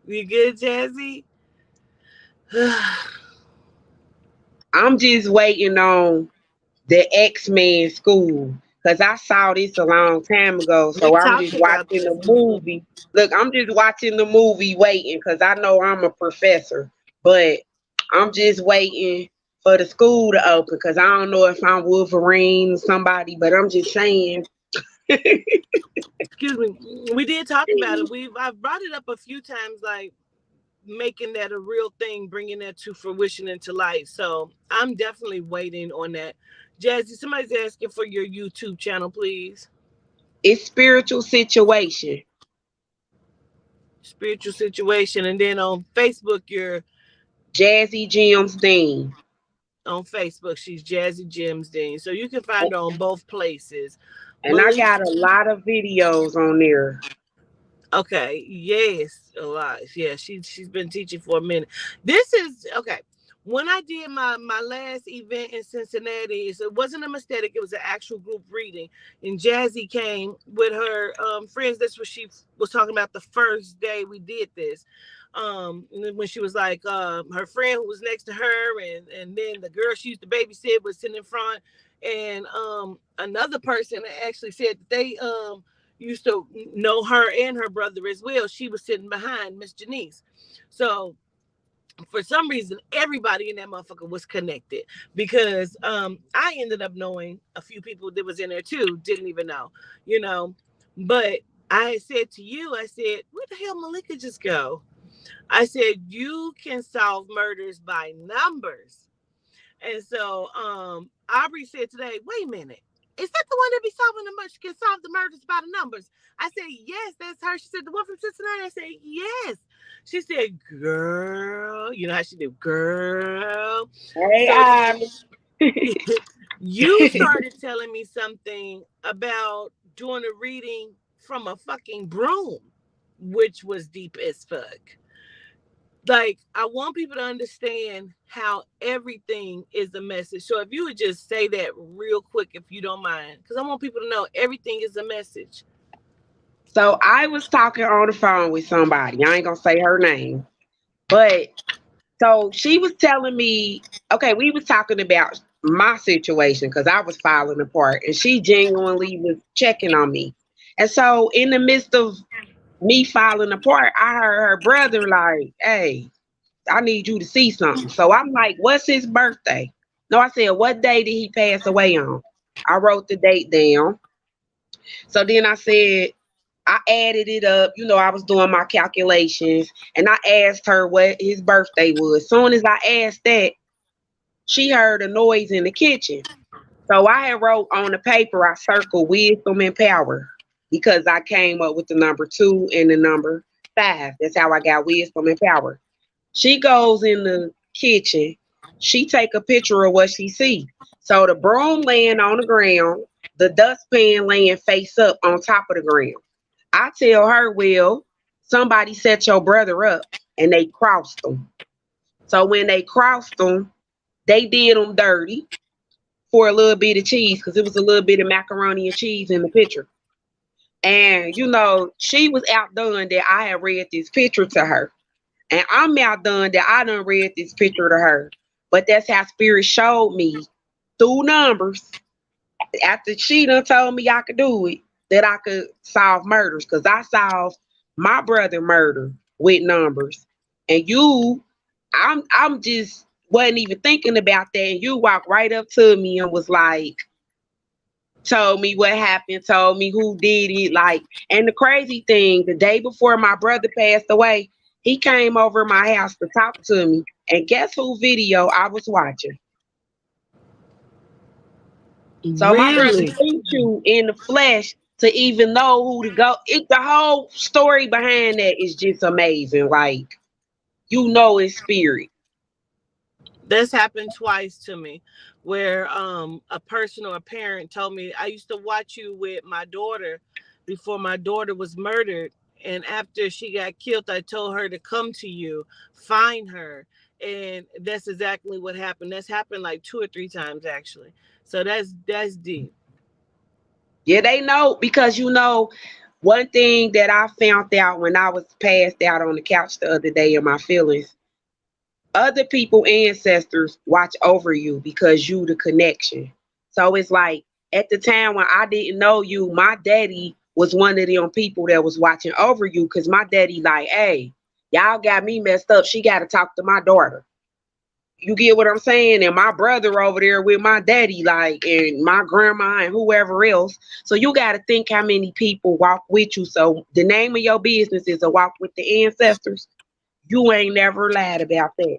You good, Jazzy? I'm just waiting on the X-Men school, because I saw this a long time ago. So I'm just watching the movie. Look, I'm just watching the movie waiting, because I know I'm a professor. But I'm just waiting for the school to open, because I don't know if I'm Wolverine or somebody, but I'm just saying. Excuse me. We did talk about it. I've brought it up a few times, like making that a real thing, bringing that to fruition into life. So I'm definitely waiting on that. Jazzy, somebody's asking for your YouTube channel, please. It's Spiritual Situation. Spiritual Situation. And then on Facebook, you're Jazzy Gems Dean. On Facebook, she's Jazzy Gems Dean. So you can find her on both places. And I got a lot of videos on there. Okay. Yes, a lot. Yeah, she's been teaching for a minute. This is okay. When I did my last event in Cincinnati, it wasn't a mistake. It was an actual group reading, and Jazzy came with her friends. That's what she was talking about the first day we did this. When she was like, her friend who was next to her, and then the girl she used to babysit was sitting in front, and another person actually said that they used to know her and her brother as well. She was sitting behind Miss Janice. So for some reason, everybody in that motherfucker was connected, because I ended up knowing a few people that was in there too, didn't even know, but I said to you, I said, where the hell Malika just go? I said, you can solve murders by numbers. And so Aubrey said today, wait a minute, is that the one that be solving the murders, can solve the murders by the numbers? I said, yes, that's her. She said, the one from Cincinnati. I said, yes. She said, girl, you know how she did, girl. Hey, so, you started telling me something about doing a reading from a fucking broom. which was deep as fuck. Like, I want people to understand how everything is a message. So if you would just say that real quick, if you don't mind, because I want people to know everything is a message. So I was talking on the phone with somebody. I ain't gonna say her name, but so she was telling me, okay, we was talking about my situation because I was falling apart, and she genuinely was checking on me. And so in the midst of me falling apart, I heard her brother like, "Hey, I need you to see something." So I'm like, "What's his birthday?" No, I said, "What day did he pass away on?" I wrote the date down. So then I said, I added it up. You know, I was doing my calculations, and I asked her what his birthday was. Soon as I asked that, she heard a noise in the kitchen. So I had wrote on the paper, I circled wisdom and power because I came up with the number 2 and the number 5. That's how I got wisdom and power. She goes in the kitchen. She take a picture of what she see. So the broom laying on the ground, the dustpan laying face up on top of the ground. I tell her, well, somebody set your brother up and they crossed him. So when they crossed him, they did him dirty for a little bit of cheese because it was a little bit of macaroni and cheese in the picture. And, you know, she was outdone that I had read this picture to her. And I'm outdone that I done read this picture to her. But that's how Spirit showed me through numbers, after she done told me I could do it, that I could solve murders. Because I solved my brother murder with numbers. And I'm just wasn't even thinking about that. And you walked right up to me and was like, told me what happened, told me who did it. Like, and the crazy thing, the day before my brother passed away, he came over my house to talk to me. And guess who video I was watching? So my brother Really? sent you in the flesh to even know who to go. The whole story behind that is just amazing. Like, you know, it's spirit. This happened twice to me, where a person or a parent told me, I used to watch you with my daughter before my daughter was murdered, and after she got killed, I told her to come to you, find her. And that's exactly what happened. That's happened like 2 or 3 times actually. So that's deep. Yeah, they know because, you know, one thing that I found out when I was passed out on the couch the other day in my feelings, other people ancestors watch over you because you the connection. So it's like at the time when I didn't know you, my daddy was one of them people that was watching over you because my daddy like, hey, y'all got me messed up. She got to talk to my daughter. You get what I'm saying? And my brother over there with my daddy, like, and my grandma and whoever else. So you got to think how many people walk with you. So the name of your business is a walk with the ancestors. You ain't never lied about that.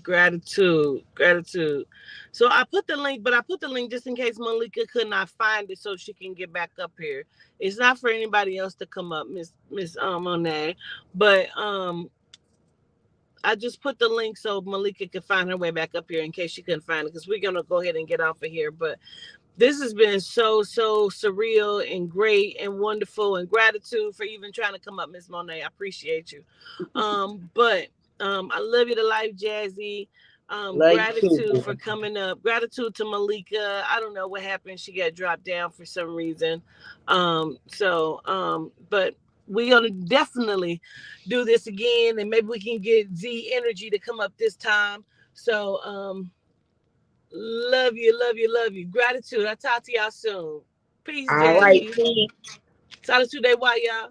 Gratitude. So I put the link, but I put the link just in case Malika could not find it so she can get back up here. It's not for anybody else to come up, Miss Monet, but I just put the link so Malika could find her way back up here in case she couldn't find it, because we're gonna go ahead and get off of here. But this has been so surreal and great and wonderful, and gratitude for even trying to come up, Miss Monet. I appreciate you. But I love you to life, Jazzy. Gratitude for coming up. Gratitude to Malika. I don't know what happened. She got dropped down for some reason. But we're gonna definitely do this again, and maybe we can get Z Energy to come up this time. So love you. Gratitude. I'll talk to y'all soon. Peace, All right. Jazzy. Solitude Day, why y'all?